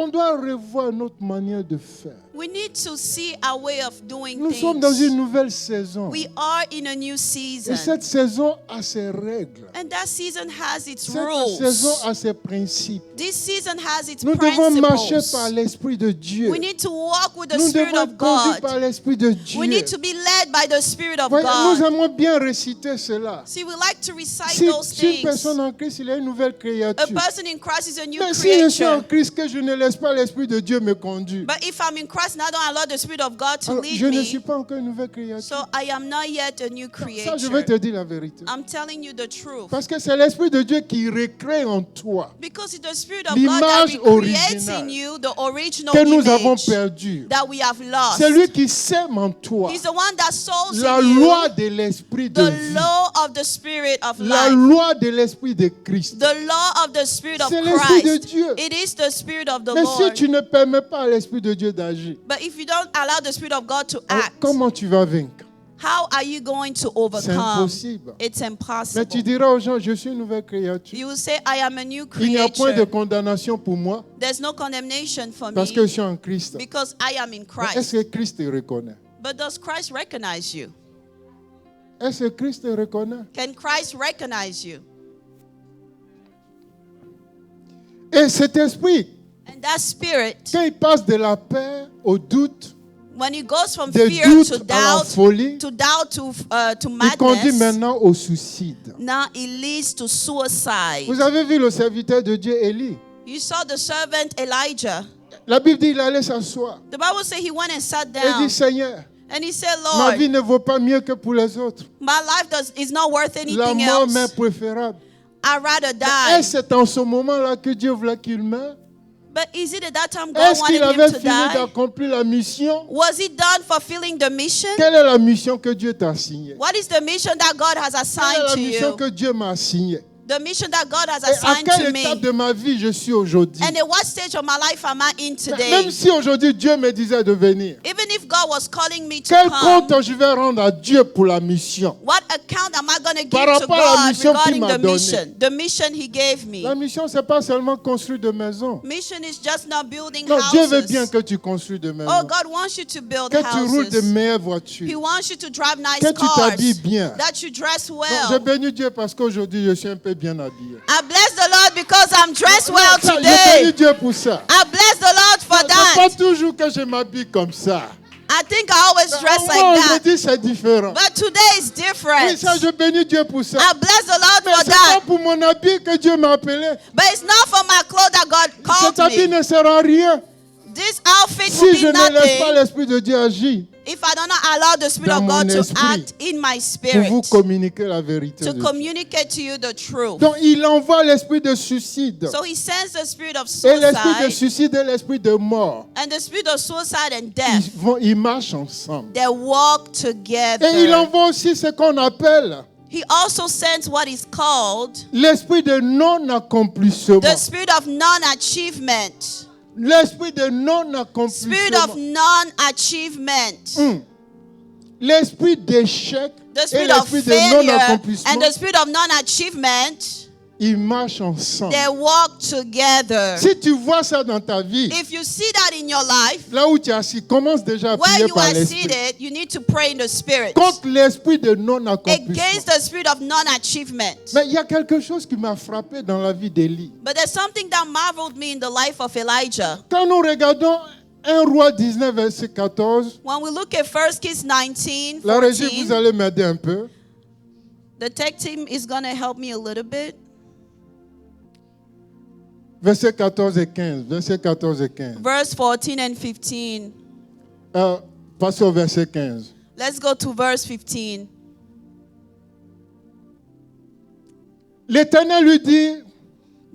doit revoir notre manière de faire. We need to see our way of doing Nous sommes dans une things. nouvelle saison. We are in a new Et season. cette saison a ses règles. And that season has its Cette saison rules. a ses principes. This season has its Nous devons marcher par principles. l'Esprit de Dieu. We need to walk with the Nous Spirit devons of être conduits God. par l'Esprit de Dieu. We need to be led by the Spirit of Voyez, nous God. aimons bien réciter cela. See, we like to recite Si, those si une things. personne en Christ, il est une nouvelle A créature. person in Christ is a new Mais si je suis en creature. Christ, que je ne laisse pas l'Esprit de Dieu me conduire, But if I'm in Christ and I don't allow the Spirit of God to alors, lead je ne suis me, pas encore une nouvelle créature. so I am not yet a new Ça, je vais te creature. dire la vérité. I'm telling you the truth. Parce que c'est l'Esprit de Dieu qui recrée en toi Because it's the Spirit of God that l'image recreates originale in you the original que nous avons image perdue. that we have lost. C'est lui qui sème en toi He's the one that sows la in loi you de l'Esprit de the vie, law of the Spirit of la life. loi de l'Esprit de Christ. The law of the Spirit of C'est l'Esprit de Christ. Dieu. It is the Spirit of the Mais si Lord. tu ne permets pas à l'Esprit de Dieu d'agir, But if you don't allow the Spirit of God to alors act, comment tu vas vaincre? how are you going to C'est overcome? impossible. It's Mais tu impossible. diras aux gens, je suis une nouvelle créature. You will say, I am a new Il n'y a point de creature. condamnation pour moi There's no condemnation for parce que je me suis en Christ. because I am in Mais est-ce Christ. que Christ te reconnaît? But does Christ recognize you? Est-ce que Christ te reconnaît? Can Christ recognize you? Et cet esprit, And that spirit, quand il passe de la peur au doute, when it goes from de fear doute to à la doubt, folie, to il conduit madness, maintenant au suicide. now it leads to suicide. Vous avez vu le serviteur de Dieu, Élie? You saw the servant Elijah. La Bible dit qu'il allait s'asseoir. The Bible says he went and sat Il down. dit, Seigneur, And he said, ma vie Lord, ne vaut pas mieux que pour les autres. my life is not worth La anything mort m'est else. préférable. I'd rather die. Est-ce en ce moment-là que Dieu voulait qu'il meure? But is it at that time God Est-ce wanted qu'il him avait to fini die? d'accomplir la mission? Was he done fulfilling the mission? Quelle est la mission que Dieu t'a assignée? What is the mission that God has Quelle est assigned la to mission you? que Dieu m'a assignée? The mission that God has Et à assigned quelle to étape me. de ma vie je suis aujourd'hui? And at what stage of my life am I in today? Même si aujourd'hui Dieu me disait de venir, Even if God was calling me to quel come, compte je vais rendre à Dieu pour la mission? what account am I going to give Par to rapport à la God mission qu'il regarding m'a the donnée. mission? The mission He gave me. La mission, c'est pas seulement construire de maisons. Mission is just not building Non, Dieu veut bien houses. que tu construis de maisons. Oh, God wants you to build Que tu roules de houses. meilleures He voitures. wants you to drive nice Que tu cars. t'habilles bien. That you dress Donc, je well. bénis Dieu parce qu'aujourd'hui, je suis un peu bien habillé. I bless the Lord because I'm dressed well Ça, je today. bénis Dieu pour ça. I bless the Lord for C'est pas that. toujours que je m'habille comme ça. I I think I always dress Moi, like that. aujourd'hui, c'est différent. But today is Oui, different. ça, je bénis Dieu pour ça. I bless the Lord Mais for c'est pas that. pour mon habit que Dieu m'a appelé. But it's not for my clothes that God Cet called habit me. ne sert à rien This outfit si will je be ne laisse pas nothing l'Esprit de Dieu agir if I do not allow the Spirit dans of God mon to esprit act in my pour vous spirit, communiquer la vérité to de Dieu. communicate to you the truth. Donc, il envoie l'esprit de suicide. So he sends the spirit of Et l'esprit de suicide suicide et l'esprit de mort, and the spirit of suicide and death. ils marchent ensemble. They walk Et il together. envoie aussi ce qu'on appelle He also sends what is called l'esprit de non-accomplissement. the spirit of non-achievement. L'esprit de Spirit non-accomplissement. of non-achievement. L'esprit d'échec The et spirit of l'esprit de failure and non-accomplissement, the spirit of non-achievement. ils marchent ensemble. They walk together. Si tu vois ça dans ta vie, If you see that in your life, là où tu es assis, commence déjà à where prier you par are l'esprit. seated, you need to pray in the spirit Contre l'esprit de non-accomplissement. against the spirit of non-achievement. Mais il y a quelque chose qui m'a frappé dans la vie d'Élie. But there's something that marveled me in the life of Elijah. Quand nous regardons 1 Roi 19, verset 14, When we look at 1 Kings 19, la régie, vous 14, allez m'aider un peu. the tech team is going to help me a little bit. Verset 14 et 15. Verset 14 et 15. Verse 14 and 15. Passez au verset 15. Let's go to verse 15. L'Éternel lui dit,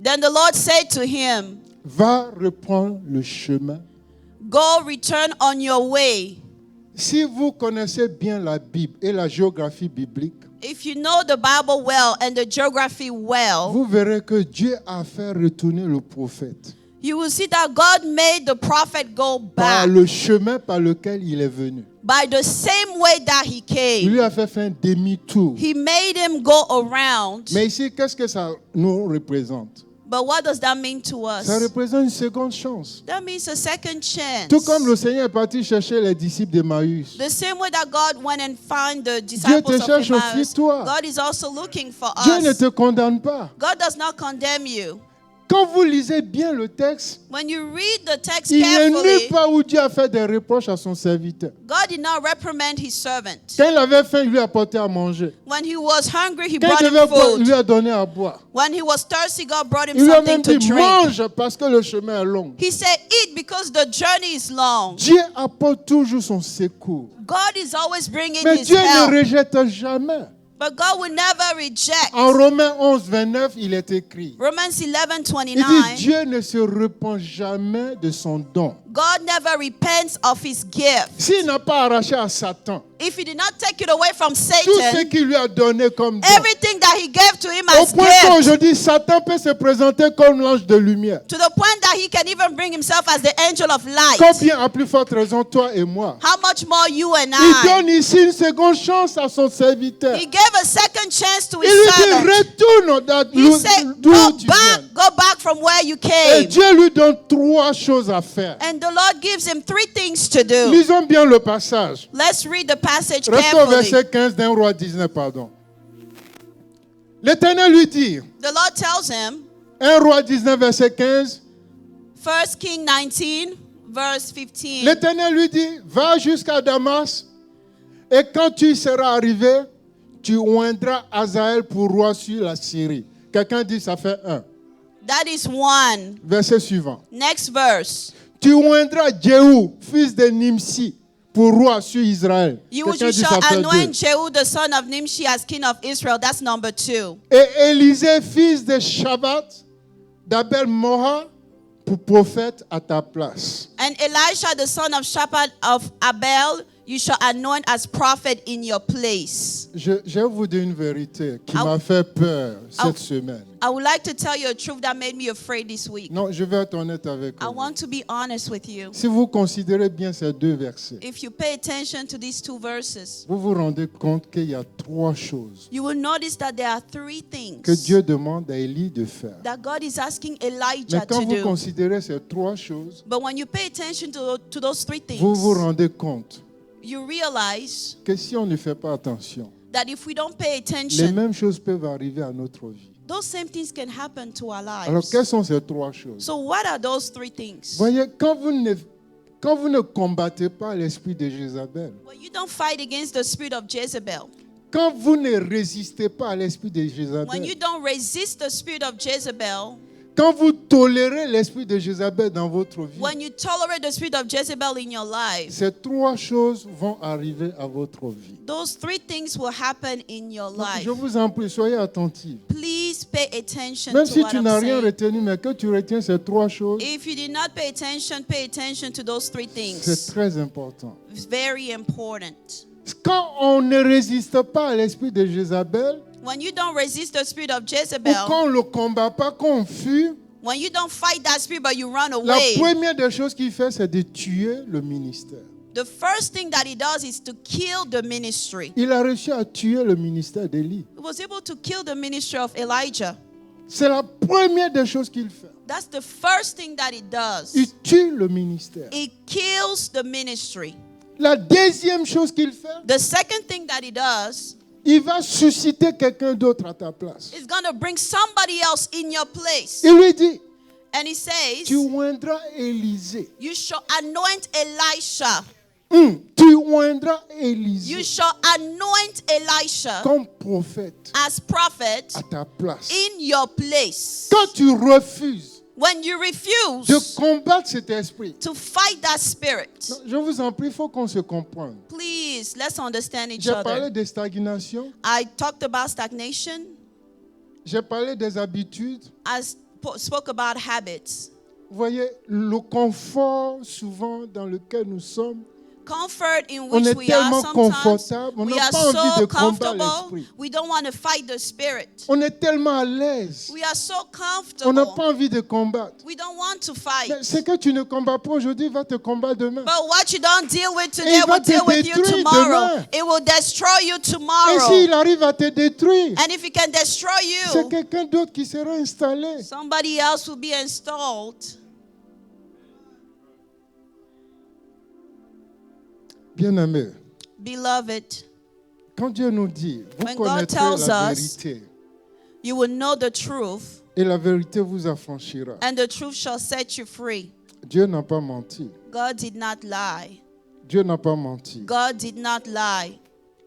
Then the Lord said to him, va reprendre le chemin. Go, return on your way. Si vous connaissez bien la Bible et la géographie biblique, If you know the Bible well and the geography well, vous verrez que Dieu a fait retourner le prophète you will see that God made the prophet go par back le chemin par lequel il est venu. by the same way that he Il came. lui a fait faire un demi-tour. He made him go around. Mais ici, qu'est-ce que ça nous représente? But what does that mean to Ça us? représente une seconde chance. That means a second chance. Tout comme le Seigneur est parti chercher les disciples d'Emmaüs. The same way that God went and found the Dieu disciples te of cherche Emmaus, aussi toi. God is also looking for Dieu ne us. te condamne pas. God does not condemn you. Quand vous lisez bien le texte, When you read the text il n'est nulle carefully, part où Dieu a fait des reproches à son serviteur. God did not reprimand his servant. Quand il avait faim, il lui a apporté à manger. When he was hungry, he Quand brought il him devait boire, il food. lui a donné à boire. When he was thirsty, God brought him Il lui a something même to dit, drink. mange parce que le chemin est long. He said, eat because the journey is long. Dieu apporte toujours son secours. God is always bringing Mais his Dieu ne help. rejette jamais. But God will never reject. En Romains 11, 29, il est écrit. Romans Il 11:29. dit, Dieu ne se repent jamais de son don. God never repents of his gift. S'il n'a pas arraché à Satan If he did not take it away from tout ce Satan, qu'il lui a donné comme don, everything that he gave to him au as point gift, qu'aujourd'hui, Satan peut se présenter comme l'ange de lumière. to the point that he can even bring himself as the angel of light. Combien à plus forte raison, toi et moi? How much more you and Il I? donne ici une seconde chance à son serviteur. He gave a second chance to Il his lui dit, servant. retourne He said, d'où go tu back, viens. go back from where you Et came. Dieu lui donne trois choses à faire. And the Lord gives him three things to do. Lisons bien le passage. Let's read the passage Restons au carefully. verset 15 d'un Roi 19, pardon. L'Éternel lui dit, The Lord tells him, 1 Roi 19, verset 15, 1 King 19, verse 15. l'Éternel lui dit, va jusqu'à Damas, et quand tu y seras arrivé, tu oindras Azaël pour roi sur la Syrie. Quelqu'un dit, ça fait un. That is one. Verset suivant. Next verse. Tu oindras Jéhu, fils de Nimsi, pour roi sur Israël. You Quelqu'un dit, shall ça fait anoint deux. Jehu the son of Nimshi as king of Israel. That's number 2. Et Élisée, fils de Shabbat, d'Abel Moha, pour prophète à ta place. And Elisha the son of Shaphat of Abel, you shall anoint as prophet in your place. Je vais vous dire une vérité qui I- m'a fait peur I- cette semaine. I would like to tell you a truth that made me afraid this week. Non, je vais être honnête avec I vous. want to be honest with you. Si vous considérez bien ces deux versets, If you pay attention to these two verses, vous vous rendez compte qu'il y a trois choses you will notice that there are three que things Dieu demande à Élie de faire. that God is asking Mais Elijah quand to vous do. considérez ces trois choses, But when you pay attention to those three vous vous things, rendez compte you realize que si on ne fait pas attention, that if we don't pay les attention, mêmes choses peuvent arriver à notre vie. those same things can happen to our Alors, lives. quelles sont ces trois choses? So what are those three things? Voyez, quand quand vous ne combattez pas l'esprit de Jézabel, When you don't fight against the spirit of Jezebel, quand vous ne résistez pas à l'esprit de when Jézabel, you don't resist the spirit of Jezebel, quand vous tolérez l'esprit de Jézabel dans votre vie, when you tolerate the spirit of Jezebel in your life, ces trois choses vont arriver à votre vie. those three things will happen in your Donc, life. je vous en prie, soyez attentifs. Please pay attention Même to si what tu I'm n'as rien saying. retenu, mais que tu retiens ces trois choses, If you did not pay attention to those three c'est things. très important. It's very important. Quand on ne résiste pas à l'esprit de Jézabel, When you don't resist the spirit of ou Jezebel, quand on ne le combat pas, quand on fuit, when you don't fight that spirit but you run la away, première des choses qu'il fait, c'est de tuer le ministère. the first thing that he does is to kill the ministry. Il a réussi à tuer le ministère d'Élie. He was able to kill the ministry of Elijah. C'est la première des choses qu'il fait. That's the first thing that he does. Il tue le ministère. He kills the ministry. La deuxième chose qu'il fait, The second thing that he does il va susciter quelqu'un d'autre à ta place. is going to bring somebody else in your place. Il lui dit, And he says, tu oindras Élisée. you shall anoint Elisha. Tu oindras You Élisée shall anoint Elisha comme prophète as prophet à ta place. in your place. Quand tu refuses When you de refuse combattre cet esprit, to fight that spirit, je vous en prie, il faut qu'on se comprenne. please, let's understand each J'ai parlé other. de stagnation, I talked about stagnation. j'ai parlé des habitudes. I spoke about habits. Vous voyez, le confort souvent dans lequel nous sommes, Comfort in on which est we are tellement sometimes. confortable, on We n'a are pas envie de so combattre comfortable. l'esprit. We don't want to fight the spirit. On est tellement à l'aise, We are so on n'a comfortable. pas envie de combattre. We don't want to fight. Mais ce que tu ne combats pas aujourd'hui va te combattre demain. But what you don't deal with Et today il va will te deal with you détruire tomorrow. demain. It will destroy you Et tomorrow. s'il arrive à te détruire, And if it can destroy c'est you, quelqu'un d'autre qui sera installé. somebody else will be installed. Bien-aimé, Beloved, quand Dieu nous dit, vous When God connaîtrez tells la us, vérité, you will know the truth, et la vérité vous affranchira. and the truth shall set you free. Dieu n'a pas menti. God did not lie. Dieu n'a pas menti. God did not lie.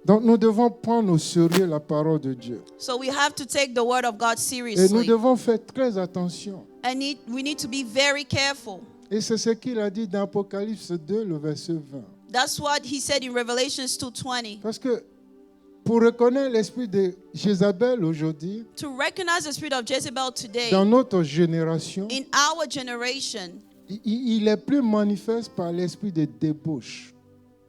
Donc nous devons prendre au sérieux la parole de Dieu. So we have to take the word of God Et nous seriously. devons faire très attention. And we need to be very careful. Et c'est ce qu'il a dit dans Apocalypse 2, le verset 20. That's what he said in Revelations 2:20. Parce que pour reconnaître l'esprit de Jézabel aujourd'hui, To recognize the spirit of Jezebel today, dans notre génération, in our generation, il est plus manifeste par l'esprit de débauche.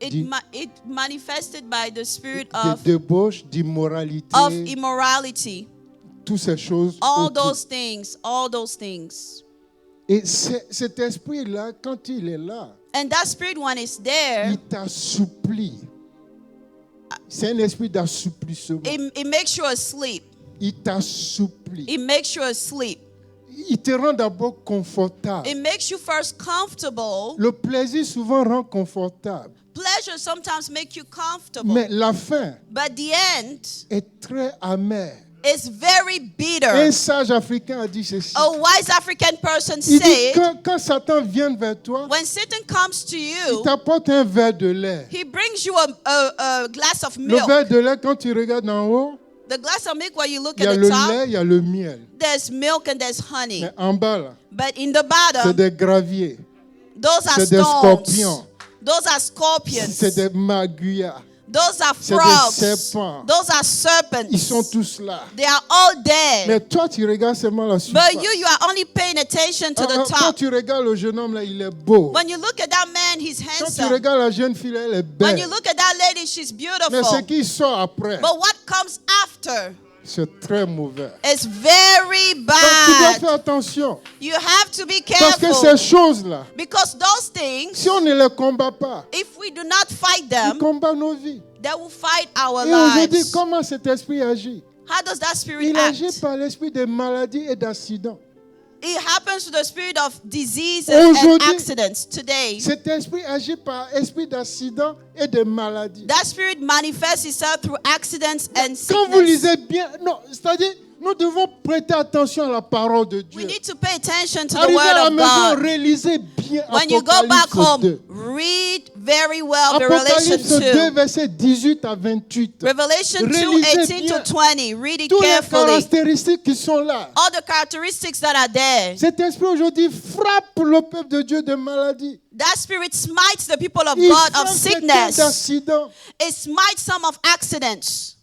it manifested by the spirit De of débauche, d'immoralité, immorality. toutes ces choses. All autour. those things, all those things. Et cet esprit-là, quand il est là, And that spirit, when it's there, il t'assouplit. C'est un esprit d'assouplissement. it makes you asleep. Il t'assouplit. It makes you asleep. Il te rend d'abord confortable. It makes you first comfortable. Le plaisir souvent rend confortable. Pleasure sometimes make you comfortable. Mais la fin But the end est très amère. is very Un bitter. sage africain a dit ceci. A wise African person Il dit, said, quand Satan vient vers toi, when Satan comes to il you, t'apporte un verre de lait. he brings you a glass of Le milk. verre de lait, quand tu regardes en haut, The glass of milk, when you look il y a at le the top, lait, il y a le miel. there's milk and there's honey. Mais en bas, là, But in the c'est bottom, des graviers, those are c'est des stones. scorpions, Those are c'est scorpions. des maguyas. Those are c'est des frogs. serpents. Those are Ils sont serpents. tous là. They are all dead. Mais toi, tu regardes seulement la surface. But you are only paying attention to the Quand top. tu regardes le jeune homme, là, il est beau. When you look at that man, he's Quand tu handsome. regardes la jeune fille, là, elle est When belle. you look at that lady, she's Mais beautiful. ce qui sort après, But what comes after c'est très mauvais. is very Donc tu dois faire bad. attention. You have to be Parce que ces careful. choses-là, Because those things, si on ne les combat pas, if we do not fight ils them, combattent nos vies. they will fight our Et aujourd'hui, lives. comment cet esprit agit? How does that spirit Il agit act? par l'esprit des maladies et d'accidents. It happens to the spirit of diseases and Aujourd'hui, accidents today. Cet esprit agit par esprit d'accidents et de maladies. That spirit manifests itself through accidents and Quand vous sickness. lisez bien, non, c'est-à-dire, nous devons prêter attention à la parole de We Dieu. need to pay attention to the Arrivez à word la of maison, God. réalisez bien bien When you go back Apocalypse 2. home, read very well Revelation Apocalypse 2, 2. versets 18 à 28. Revelation 2, Relisez 18 bien to 20. Read it toutes les carefully. caractéristiques qui sont là. All the characteristics that are there. Cet esprit aujourd'hui frappe le peuple de Dieu de maladie. That spirit smites the people of Il God of frappe quelqu'un sickness. d'accident. It smites some of accidents.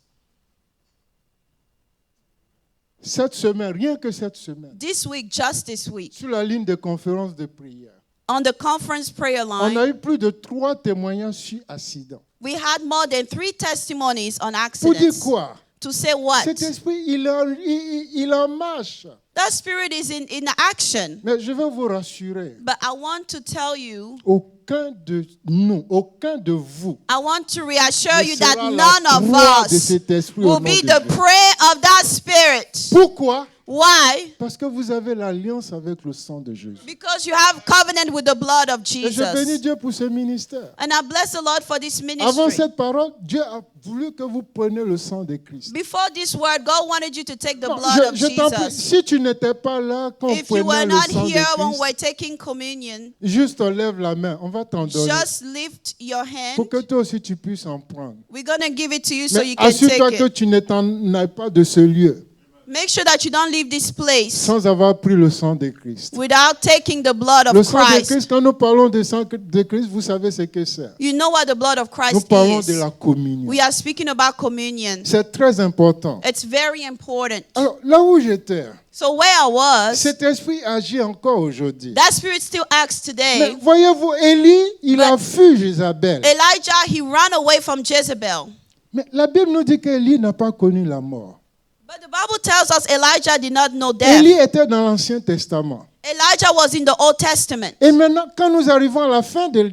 Cette semaine, rien que cette semaine, This week, just this week, sur la ligne de conférence de prière, on the conference prayer on a line, eu plus de 3 témoignages sur accident. we had more than 3 testimonies on Pour dire accidents. quoi? To say what? Cet esprit, il en marche. That spirit is in action. Mais je vais vous rassurer, But I want to tell you, aucun de nous, aucun de vous I want to reassure ne you that sera la none of proie de us cet esprit au will nom be de the Dieu. prey of that spirit. Pourquoi? Why? Parce que vous avez l'alliance avec le sang de Jésus. Because you have covenant with the blood of Et je bénis Jesus. Dieu pour ce ministère. And I bless the Lord for this Avant ministry. cette parole, Dieu a voulu que vous preniez le sang de Christ. Before this word, God wanted you to take the Non, blood of je t'en prie, Jesus. si tu n'étais pas là quand on If you were prenait not le sang here when de we're Christ, taking communion, juste lève la main, on va t'en donner. just lift your hand. Pour que toi aussi tu puisses en prendre. We're going to give it to you so Mais you can assure-toi take que it. tu ne t'en ailles pas de ce lieu Make sure that you don't leave this place sans avoir pris le sang de Christ. without taking the blood Le of sang de Christ. Christ, quand nous parlons de sang de Christ, vous savez ce que c'est. You know what the blood of Nous Christ parlons is. de la communion. We are speaking about communion. C'est très important. It's very important. Alors, là où j'étais, So where I was, cet esprit agit encore aujourd'hui. that spirit still acts Mais today. voyez-vous, Élie, il But- a fui Jézabel. Elijah, he ran away from Jezebel. Mais la Bible nous dit qu'Élie n'a pas connu la mort. But the Bible tells us Elijah did not know death. Élie était dans l'Ancien Testament. Elijah was in the Old Testament. Et maintenant, quand nous arrivons à la fin de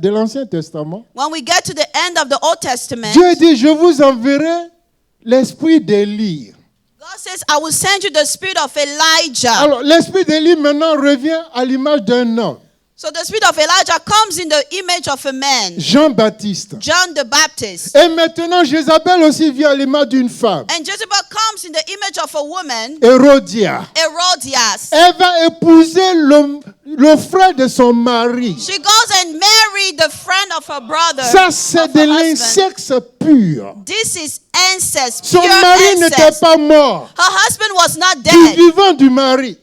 l'Ancien Testament, When we get to the end of the Old Testament, Dieu dit, je vous enverrai l'esprit d'Élie. God says, I will send you the spirit of Elijah. Alors, l'esprit d'Élie maintenant revient à l'image d'un homme, So the spirit of Elijah comes in the image of a man, Jean-Baptiste. John the Baptist. Et maintenant, Jézabel aussi vient à l'image d'une femme, And Jezebel comes in the image of a woman, Hérodia. Herodias. Elle va épouser le frère de son mari. She goes and married the friend of her brother. Ça, c'est of de her husband. l'incexe pur. This is incest, Son pure mari n'était incest. pas mort. Her husband was not Du dead. vivant du mari.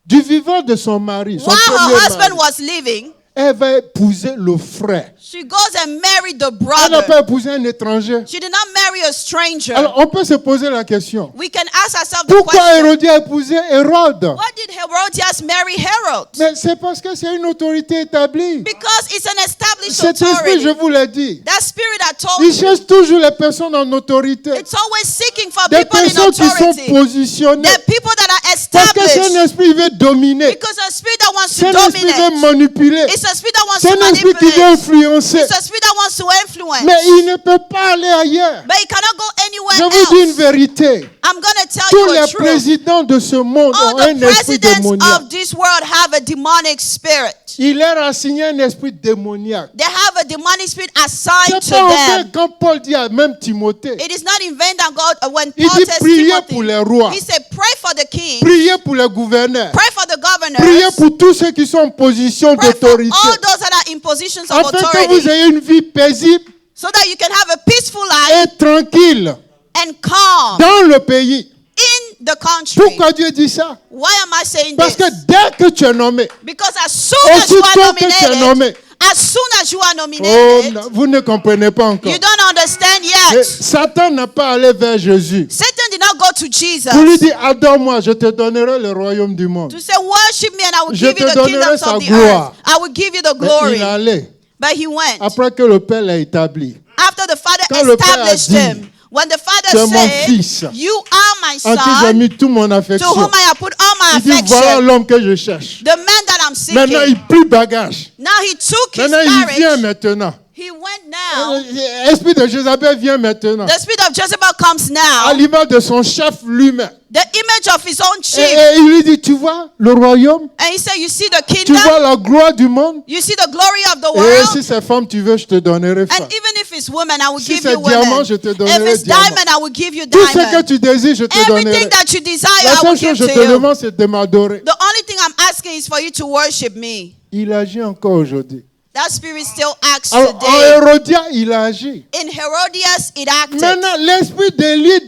Du vivant de son mari. Son While her premier husband mari. was living, Elle va épouser le frère. she goes and married the Elle n'a brother. pas épousé un étranger. She did not marry a stranger. Alors, on peut se poser la question. We can ask ourselves the Pourquoi question, Hérodie a épousé Hérode? why did Herodias marry Herod? Mais c'est parce que c'est une autorité établie. Because it's an established Cet esprit, je authority. vous l'ai dit, That spirit I told il you, cherche toujours les personnes en autorité. it's always seeking for Des people in personnes qui sont authority. positionnées. The people that are Parce que c'est un established. esprit qui veut dominer. Because a spirit that wants C'est to un esprit qui veut dominate. manipuler. It's a spirit that wants C'est to un esprit qui veut manipulate. influencer. It's a spirit that wants to influence. Mais il ne peut pas aller ailleurs. But it cannot go Je anywhere vous dis une else. vérité. I'm going to tell Tous you a les truth. présidents de ce monde All ont un the esprit presidents démoniaque. of this world have a demonic spirit. Il leur a assigné un esprit démoniaque. They have a demonic spirit assigned C'est to pas en fait them. quand Paul dit à même Timothée, It is not in vain that God, when il Paul dit tells priez Timothy, pour les rois, he said, pray for the king, priez pour les gouverneurs, pray for the governors, priez pour tous ceux qui sont en position pray for d'autorité, all those that are in positions of afin que vous authority, ayez une vie paisible so that you can have a peaceful life et tranquille and calm dans le pays. in the country. Pourquoi Dieu dit ça? Why am I saying Parce que this? dès que tu es nommé, Because as soon as you are aussitôt que tu es nommé, nominated, as soon as you are oh, nominated, non, vous ne comprenez pas encore. you don't understand Et yet. Satan n'a pas allé vers Jésus Satan did not go to Jesus pour lui dire, adore-moi, je te donnerai le royaume du monde. to say, worship me and I will Je give you te the donnerai kingdoms sa of the gloire. earth. I will give you the Mais glory. il allait But he went. après que le Père l'a établi. After the father Quand le père a established dit, him, when the tu father es mon said, fils, you are my en qui j'ai son, mis toute mon to affection. whom I have put all my Il dit, voilà affection, l'homme que je cherche. the man that I'm Maintenant, seeking. il plie bagage. Now he took his Maintenant, il vient marriage. maintenant. He went now. L'esprit de Jézabel vient maintenant. The spirit of Jezebel comes À now. l'image de son chef lui-même. The image of his own Et chief. il lui dit, tu vois le royaume, And he said, you see the tu kingdom? vois la gloire du monde. You see the glory of the Et world? si c'est femme, tu veux, je te donnerai And femme. even if it's women, I will Si give c'est you diamant, women. je te If donnerai it's diamant. diamond, I will give you Tout ce que diamond. tu désires, je te donnerai. Everything that you desire, La I will seule give chose que je to te you. demande, c'est de m'adorer. The only thing I'm asking is for you to worship me. Il agit encore aujourd'hui. That spirit still acts Alors, en today. Hérodia, il a agi. In Herodias, it acted. Maintenant, l'esprit d'Élie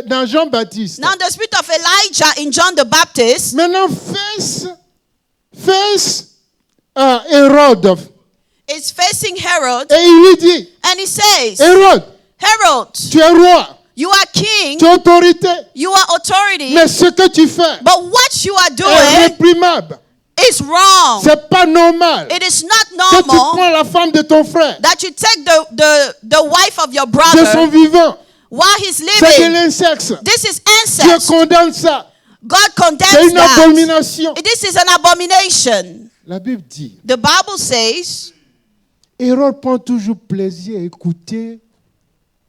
dans Jean-Baptiste. Now the spirit of Elijah in John the Baptist Maintenant, face Hérode. is facing Herod, Et il lui dit, and he says, Hérode, Herod, tu es roi, you are king, tu es autorité, you are authority, mais ce que tu fais but what you are est doing réprimable. is wrong. C'est pas normal It is not que tu normal prends la femme de ton frère, that you take the wife of your de son brother vivant. while he's C'est de living. l'incexe. This is Dieu incest. condamne ça. God C'est condemns une that. abomination. This is an abomination. La Bible dit, The Bible says Hérode prend toujours plaisir à écouter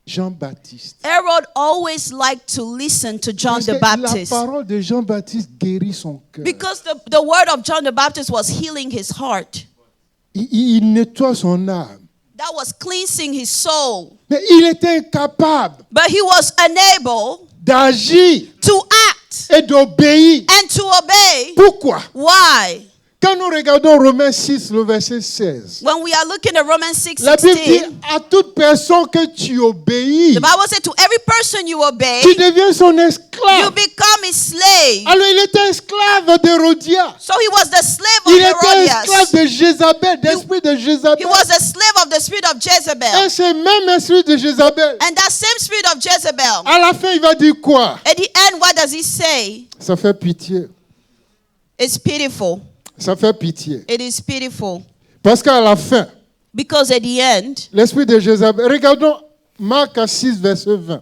Jean-Baptiste. Herod always liked to listen to John Parce the que Baptist la parole de Jean-Baptiste guérit son cœur. because the word of John the Baptist was healing his heart. Il nettoie son âme. That was cleansing his soul. Mais il était incapable But he was unable d'agir to act et d'obéir. and to obey. Pourquoi? Why? Quand nous regardons Romains 6, le verset 16, When we are looking at Romans la Bible dit 6:16, à toute personne que tu obéis, the Bible said to every person you obey, tu deviens son you esclave. become his slave. Alors il était esclave d'Hérodia. So he was the slave Il of était esclave Herodias. de Jézabel, d'esprit de He Jézabel. was a slave of the spirit of Jezebel. Et ce même esprit de Jézabel, And that same spirit of Jezebel, à la fin, il va dire quoi? at the end, what does he say? Ça fait pitié. It's pitiful. Ça fait pitié. It is pitiful. Parce qu'à la fin, Because at the end, l'esprit de Jézabel. Regardons Marc 6, verset 20.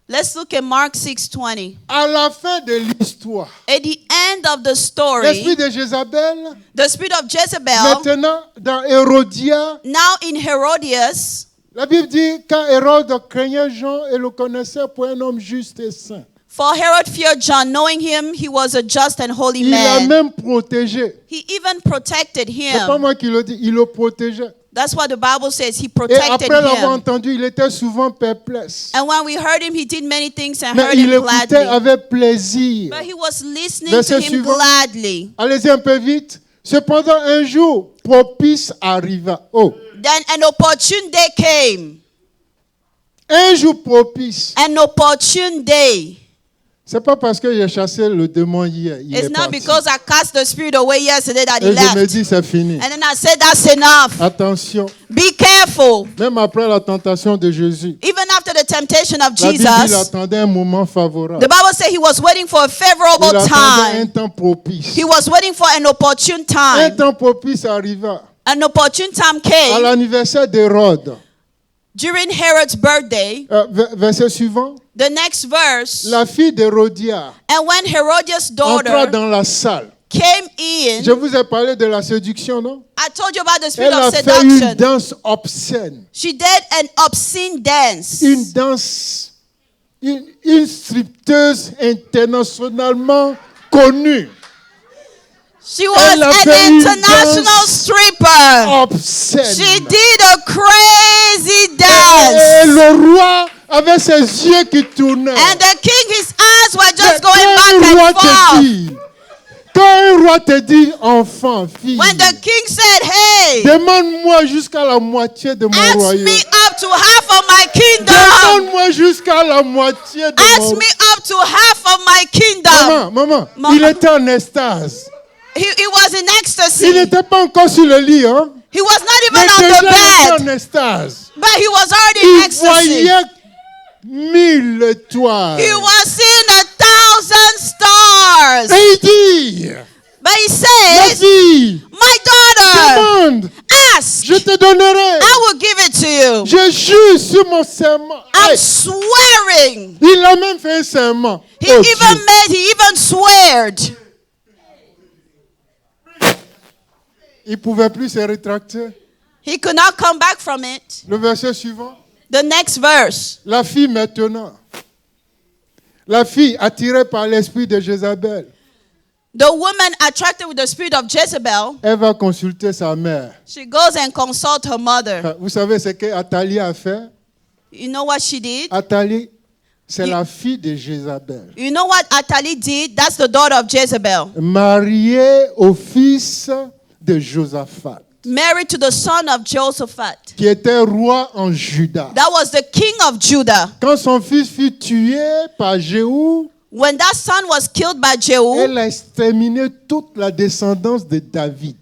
let's look at Mark 6:20. À la fin de l'histoire, At the end of the story, l'esprit de Jézabel, the spirit of Jezebel, maintenant dans Hérodia, now in Herodias, la Bible dit quand Hérode craignait Jean et le connaissait pour un homme juste et saint, for Herod feared John, knowing him he was a just and holy il l'a man. même protégé. He even protected C'est pas him. moi qui le dis, il le protégeait. That's what the Bible says. He Et protected après l'avoir him. entendu, il était souvent perplexe. And when we heard him, he did many things and Mais heard il him écoutait gladly. avec plaisir. But he was listening Verset to him suivant. gladly. Allez-y un peu vite. Cependant, un jour propice arriva. Oh, Then an opportune day came. un jour propice. An opportune day. C'est pas parce que j'ai chassé le démon hier. Il It's est not parti. because I cast the spirit away yesterday that he Et je me left. dis, c'est fini. And then I said, that's enough. Attention. Be careful. Même après la tentation de Jésus, Even after the temptation of la Bible dit qu'il Jesus, attendait un moment favorable. the Bible said he was waiting for a Il favorable attendait un time. temps propice. He was waiting for an opportune Un time. temps propice arriva. An opportune time À came l'anniversaire d'Hérode. during Herod's birthday. Verset suivant. The next verse. La fille d'Hérodia And when Herodias' entra daughter dans la salle. came in, Je vous ai parlé de la séduction, non? I told you about the spirit Elle a of fait une seduction. danse obscène. She did an obscene dance. Une danse, une stripteuse internationalement connue. She was Elle a fait an une international danse stripper. Obscène. She did a crazy Et dance. le roi avait ses yeux qui tournaient. And the king, his eyes were Mais just going quand un back roi and te forth. dit, quand un roi te dit, enfant, fille, When the king said, hey, demande-moi jusqu'à la moitié de mon ask royaume. me up to half of my kingdom. Demande-moi jusqu'à la moitié de Ask mon me up to half of my kingdom. Maman, Maman. il était en extase. He was in ecstasy. Il n'était pas encore sur le lit, hein. He was not Mais even on déjà, the il était bed. en extase. But he was already in Il ecstasy. voyait 1000 étoiles. He was seeing 1,000 stars. Et il dit, But he ma says, fille, my daughter, demande, ask. je te donnerai. I will give it to you. Je jure sur mon serment. I'm Hey, swearing. il a même fait un serment. He Oh, he even sweared. il ne pouvait plus se rétracter. He could not come back from it. Le verset suivant. The next verse. La fille maintenant. La fille attirée par l'esprit de Jézabel. The woman attracted with the spirit of Jezebel, Elle va consulter sa mère. she goes and consults her mother. Vous savez ce que Athalie a fait? You know what she did? Athalie C'est la fille de Jézabel, You know what Athalie did? That's the daughter of Jezebel. mariée au fils de Josaphat, Married to the son of Josaphat. qui était roi en Juda. That was the king of Judah. Quand son fils fut tué par Jéhu, When that son was killed by Jehu, elle a exterminé toute la descendance de David.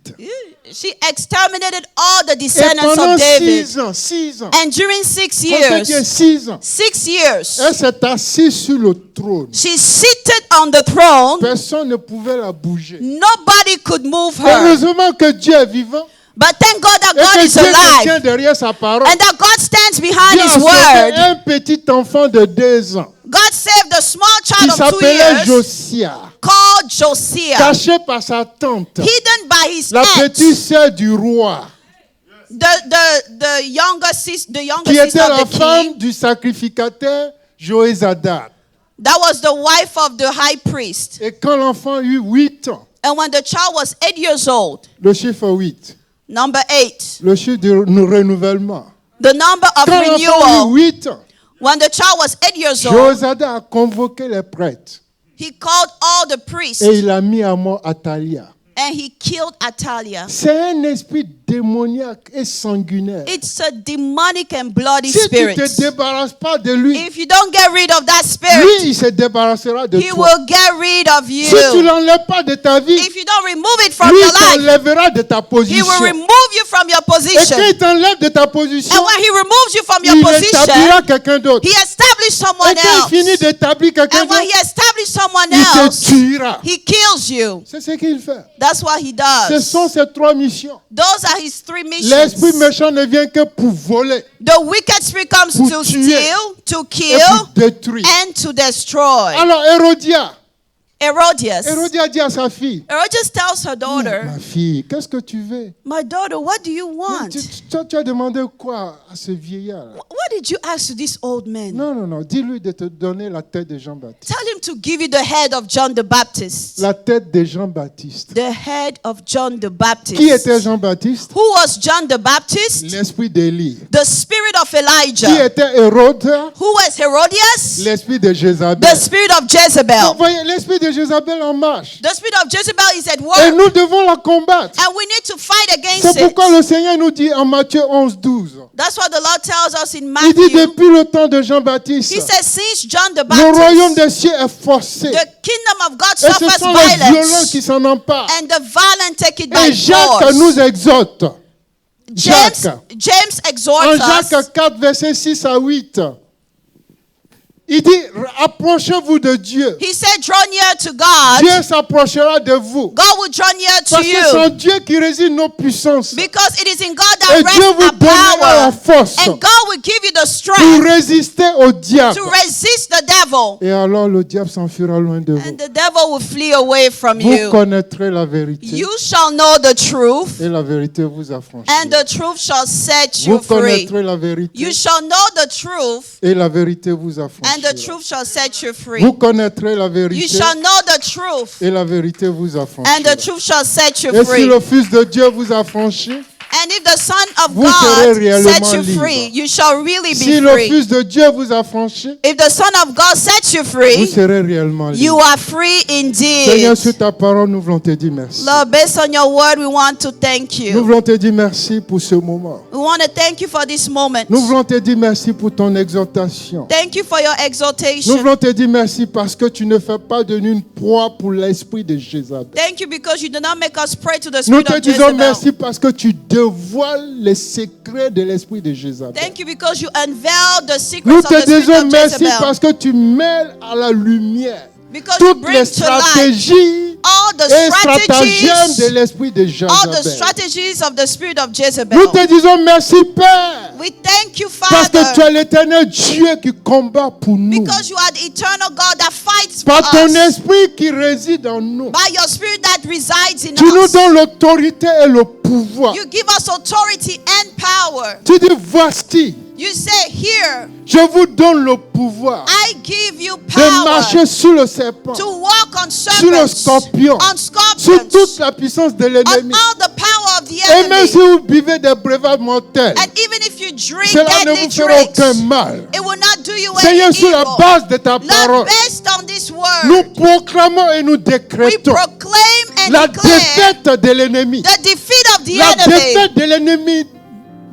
she exterminated all the Et descendants pendant of David. 6 ans, And during 6 comptez bien years, 6 ans, 6 years, elle s'est assise sur le trône. she seated on the throne. Personne ne pouvait la bouger. Nobody could move her. Heureusement que Dieu est vivant But thank God that et God que is Dieu se tient alive derrière sa parole. and that God stands behind Dieu a His sauvé word. un petit enfant de 2 ans God saved a small qui child of 2 s'appelait years Josia, called Josiah, caché par sa tante, hidden by his la aunt, petite sœur du roi, the younger sister qui était of la the femme king. du sacrificateur Joézadak. That was the wife of the high priest. Et quand l'enfant eut 8 ans, And when the child was 8 years old, le chiffre 8, number 8, le chiffre du renouvellement. the number of Quand l'enfant renewal, eut 8 ans, when the child was 8 years old, Josézadak a convoqué les prêtres he called all the priests et il a mis à mort Athalia. and he killed Athaliah. C'est un esprit démoniaque et sanguinaire. It's a demonic and bloody Si tu spirit. ne te débarrasses pas de lui, If you don't get rid of that lui, spirit, il se débarrassera de he toi. will get rid of Si tu ne you. l'enlèves pas de ta vie, If you don't remove it from lui, your il life, t'enlèvera de ta he position. will remove you from your Et quand position. il t'enlève de ta position, And when he removes you from your il position, établira quelqu'un d'autre. he established someone Et quand il finit else. d'établir quelqu'un And when d'autre, he established someone il te else, tuera. he kills you. C'est ce qu'il fait. That's what he Ce does. sont ces 3 missions. Those are his 3 L'esprit missions. méchant ne vient que pour voler The wicked spirit comes Pour to tuer. steal, to et kill, pour détruire. and to destroy. Alors Hérodia Herodias. dit à sa fille, Herodias tells her daughter, ma fille, qu'est-ce que tu veux? my daughter, what do you want? Tu as demandé quoi à ce vieillard? What did you ask to this old man? Non, dis-lui de te donner la tête de Jean-Baptiste. Tell him to give you the head of John the Baptist. La tête de Jean-Baptiste. The head of John the Baptist. Qui était Jean-Baptiste? Who was John the Baptist? L'esprit d'Élie. The spirit of Qui Elijah. était Hérode? Who was Herodias? L'esprit de Jézabel. The spirit of Vous Jezebel. voyez, l'esprit de Jézabel en marche. The spirit of Jezebel is at Et work. nous devons la combattre. And we need to fight against C'est pourquoi it. le Seigneur nous dit en Matthieu 11, 12. That's what the Lord tells us in Il dit Matthew. depuis le temps de Jean-Baptiste, He says, since John the le royaume Baptist, des cieux est forcé. the kingdom of God Et ce suffers sont les violents qui violence, s'en emparent. and the violent take it Et by Jacques nous force. exhorte. James En exhorts us. Jacques 4, versets 6 à 8. Il dit, approchez-vous de Dieu. He said, draw near to God. Dieu s'approchera de vous. God will draw near Parce to que c'est en you. Dieu qui réside nos puissances. Because it is in God Et that Dieu rests vous our donnera la power. force And God will give you the pour strength résister au diable. to resist the devil. Et alors le diable s'enfuira loin de vous. And the devil will flee away from Vous you. connaîtrez la vérité. You shall know the truth, Et la vérité vous affranchira. and the truth shall set Vous you free. connaîtrez la vérité. You shall know the truth, Et la vérité vous and the affranchira. truth shall set you free. Vous connaîtrez la You vérité. shall know the truth, Et la vérité vous and affranchira. the truth shall set you Et si free. le Fils de Dieu vous affranchit, And if the Son of Vous serez God réellement sets you libre. free, you shall really si be le free. Fils de Dieu vous affranchit, If the Son of God sets you vous free, serez réellement you libre. are free Seigneur, indeed. sur ta parole, nous voulons te dire merci. Lord, based on your word, we want to thank Nous you. voulons te dire merci pour ce moment. We want to thank you for this moment. Nous voulons te dire merci pour ton exhortation. Thank you for your Nous exaltation. voulons te dire merci parce que tu ne fais pas de nous une proie pour l'esprit de Jézabel. Thank you because you do not make us pray to the Nous spirit te of disons Jezebel. merci parce que tu dévoiles les secrets de l'esprit de Jézabel. Thank you because you unveil the Nous secrets of te the spirit disons of merci Jezebel. parce que tu mêles à la lumière Because you toutes les bring to light stratégies all the et stratagèmes de strategies, l'esprit de all the Jézabel. strategies of the spirit of Nous Jezebel. te disons merci Père We thank you, parce que tu Father, es l'éternel Dieu qui combat pour nous. because you are the eternal God that fights for Par ton us. esprit qui réside en nous. By your spirit that resides in Tu nous us. donnes l'autorité et le pouvoir. You give us authority and power. Tu dis voici, You say, here, je vous donne le pouvoir I give you de power marcher sur le serpent, to walk on sur le serpents, scorpion, on sur scorpions, toute la puissance de on l'ennemi. all the power of the Et même si enemy. vous buvez des breuvages mortels, And even if you drink cela ne deadly vous fera aucun drinks, mal. it will not do you Seigneur, any sur la evil. base de ta Lord, parole, based on this nous word, proclamons et nous we décrétons proclaim and la declare défaite de l'ennemi. the defeat of the La enemy. défaite de l'ennemi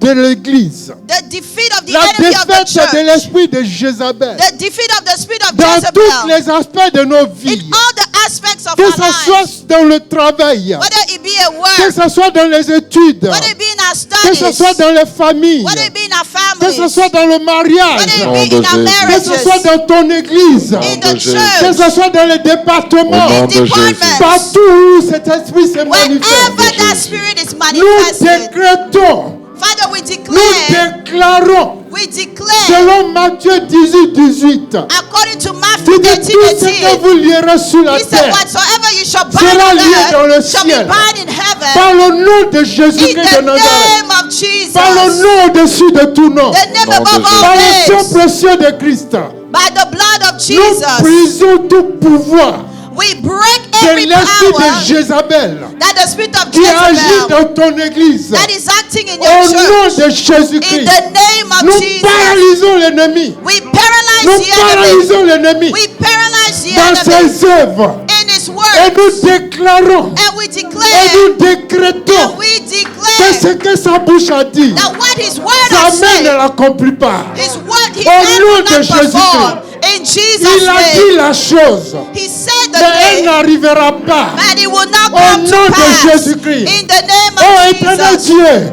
de l'Église. The defeat of the La enemy of the défaite de church. l'esprit de Jézabel. The defeat of the spirit of Dans tous Jezebel. les aspects de nos In vies. all the aspects of Que our ce lives. soit dans le travail. Whether it be a Que work. ce soit dans les études. Whether it be in our Que ce studies. soit dans les familles. Whether it be in our Que ce families. soit dans le Whether mariage. it Nom be de in our Jésus. Que ce soit marriages. dans ton église. In Nom the de Jésus. Que ce church. soit dans les départements. Au nom In de Jésus. departments. Partout où cet esprit se Wherever manifeste. that spirit is Nous manifested. décrétons. Father, we Nous declare. déclarons. We declare. Selon Matthieu 18. According to Tu Matthew dis tout ce 18. que vous lierez sur la He said, terre. whatsoever you shall bind Sera on lié dans le earth shall be ciel. bound in heaven. Par le nom de In Jésus-Christ de the Nazareth. name of Jesus. Par le nom au-dessus de tout nom. The name Nom de above Jésus. Par all le sang names. précieux de Christ. By the blood of Nous Jesus. brisons tout pouvoir We break de every l'esprit power de Jézabel that the spirit of qui agit Jezebel dans ton église. that is acting in Au your nom church. de In Jésus-Christ. the name of Nous Jesus. paralysons l'ennemi. We Nous paralyze the enemy. paralysons l'ennemi We paralyze the dans enemy ses œuvres. in his Et words. nous déclarons And we et declare. nous décrétons And we que declare ce que sa bouche a dit, that what his word sa has main ne said l'accomplit pas. is what he Au said nom will de not Jésus-Christ. perform. In Jesus' Il a dit name. la chose, He said the mais elle name, n'arrivera pas. and it will not Au come nom to de pass. Jésus-Christ. In the name Oh of éternel Jesus. Dieu,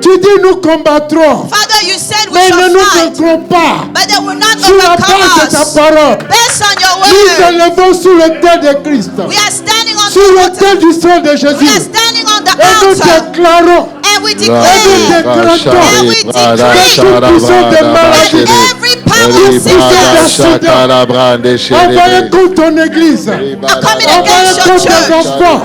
tu dis nous combattrons, Father, you said we mais ne shall nous fight, vaincrons pas. but they will not Sur la overcome base de ta us. parole, Based on your nous word, élevons sous l'autel de Christ, we are standing on sur the l'autel altar. du sang de We are Jésus. standing on the Et nous altar, déclarons and we Et declare nous we décrétons declare que toute puissance de that maladie every power of sickness envoyée contre ton église, coming envoyée against your contre tes church enfants,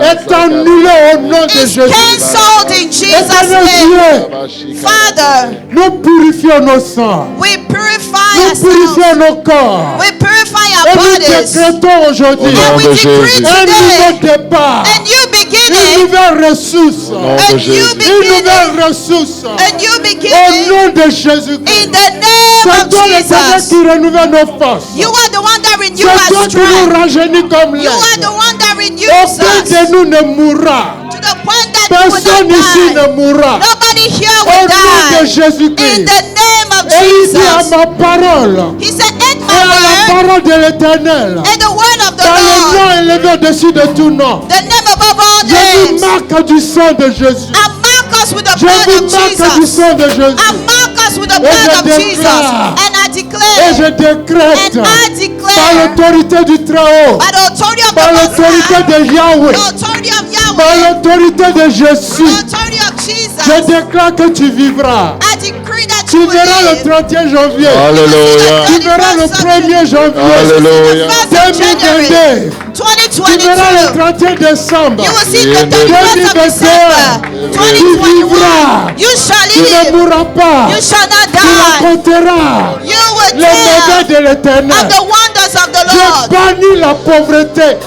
est annulée au nom de is Jésus. cancelled in Jesus' Éternel name. Dieu, Father, nous purifions nos sangs, we purify nous purifions ourselves. nos corps. We purify Et our nous bodies. décrétons aujourd'hui Au nom And we de decree Jésus. un nouveau today départ, a new une beginning, nouvelle ressource, Nom a de new Jésus. une beginning, nouvelle ressource. a new Au beginning nom de Jésus-Christ. in the name C'est of toi le Seigneur Jesus. qui renouvelle nos forces. You are the one that renews C'est our toi qui nous strength. rajeunit comme You are l'aigle. the one that renews Aucun de us nous ne mourra. to the point that you Personne will ici not ne die. mourra. Nobody here Au will nom de die. Jésus-Christ. In the name of Et il dit à Jesus. ma parole He said, "In et à la my word parole de l'Éternel, and the word of the dans le Lord, nom élevé au-dessus de tout nom, the name above all je vous names, marque du sang de Jésus. and mark us with the Je blood vous of marque du Jesus. sang de Jésus. And mark us with the Et blood je of Jesus. déclare. And I Et declare, je décrète and I par declare, l'autorité du Très-Haut, by the authority of par the Most l'autorité High, de Yahweh, the authority of par Yahweh, l'autorité de the Jésus, authority of Jesus, je déclare que tu vivras. I decree that Tu you will verras le live. 31 janvier. Alléluia. Tu verras le 1er janvier. Alléluia. 2022. Tu verras le 2022. 31 décembre. You will see the In the 31st of 2021. December. Tu 2021. vivras. You shall Tu ne live. mourras pas. You shall not Tu die. raconteras You will les merveilles tell de l'Éternel. of the wonders of the Je Lord. bannis la pauvreté.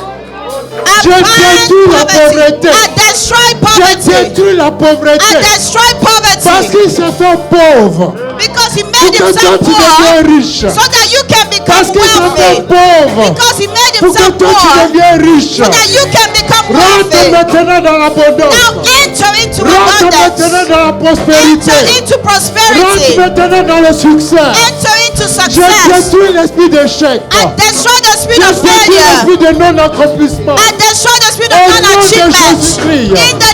I Je bind détruis la pauvreté. I destroy Je poverty. détruis la I pauvreté. destroy Parce poverty. qu'il s'est fait pauvre. Because he Pour made que toi himself tu deviens poor riche. so that you can Parce become qu'il s'est fait wealthy. pauvre. Because he made Pour que himself toi tu poor deviens riche. so that you can become Rentre wealthy. maintenant dans l'abondance. Now enter into Rentre maintenant abundance. dans la prospérité. Enter into Rentre prosperity. maintenant dans le succès. Enter into Je success. détruis l'esprit d'échec. I destroy the Je spirit of détruis failure. l'esprit de non-accomplissement. I destroy the spirit Au of nom de non-achievement. Jésus-Christ. In the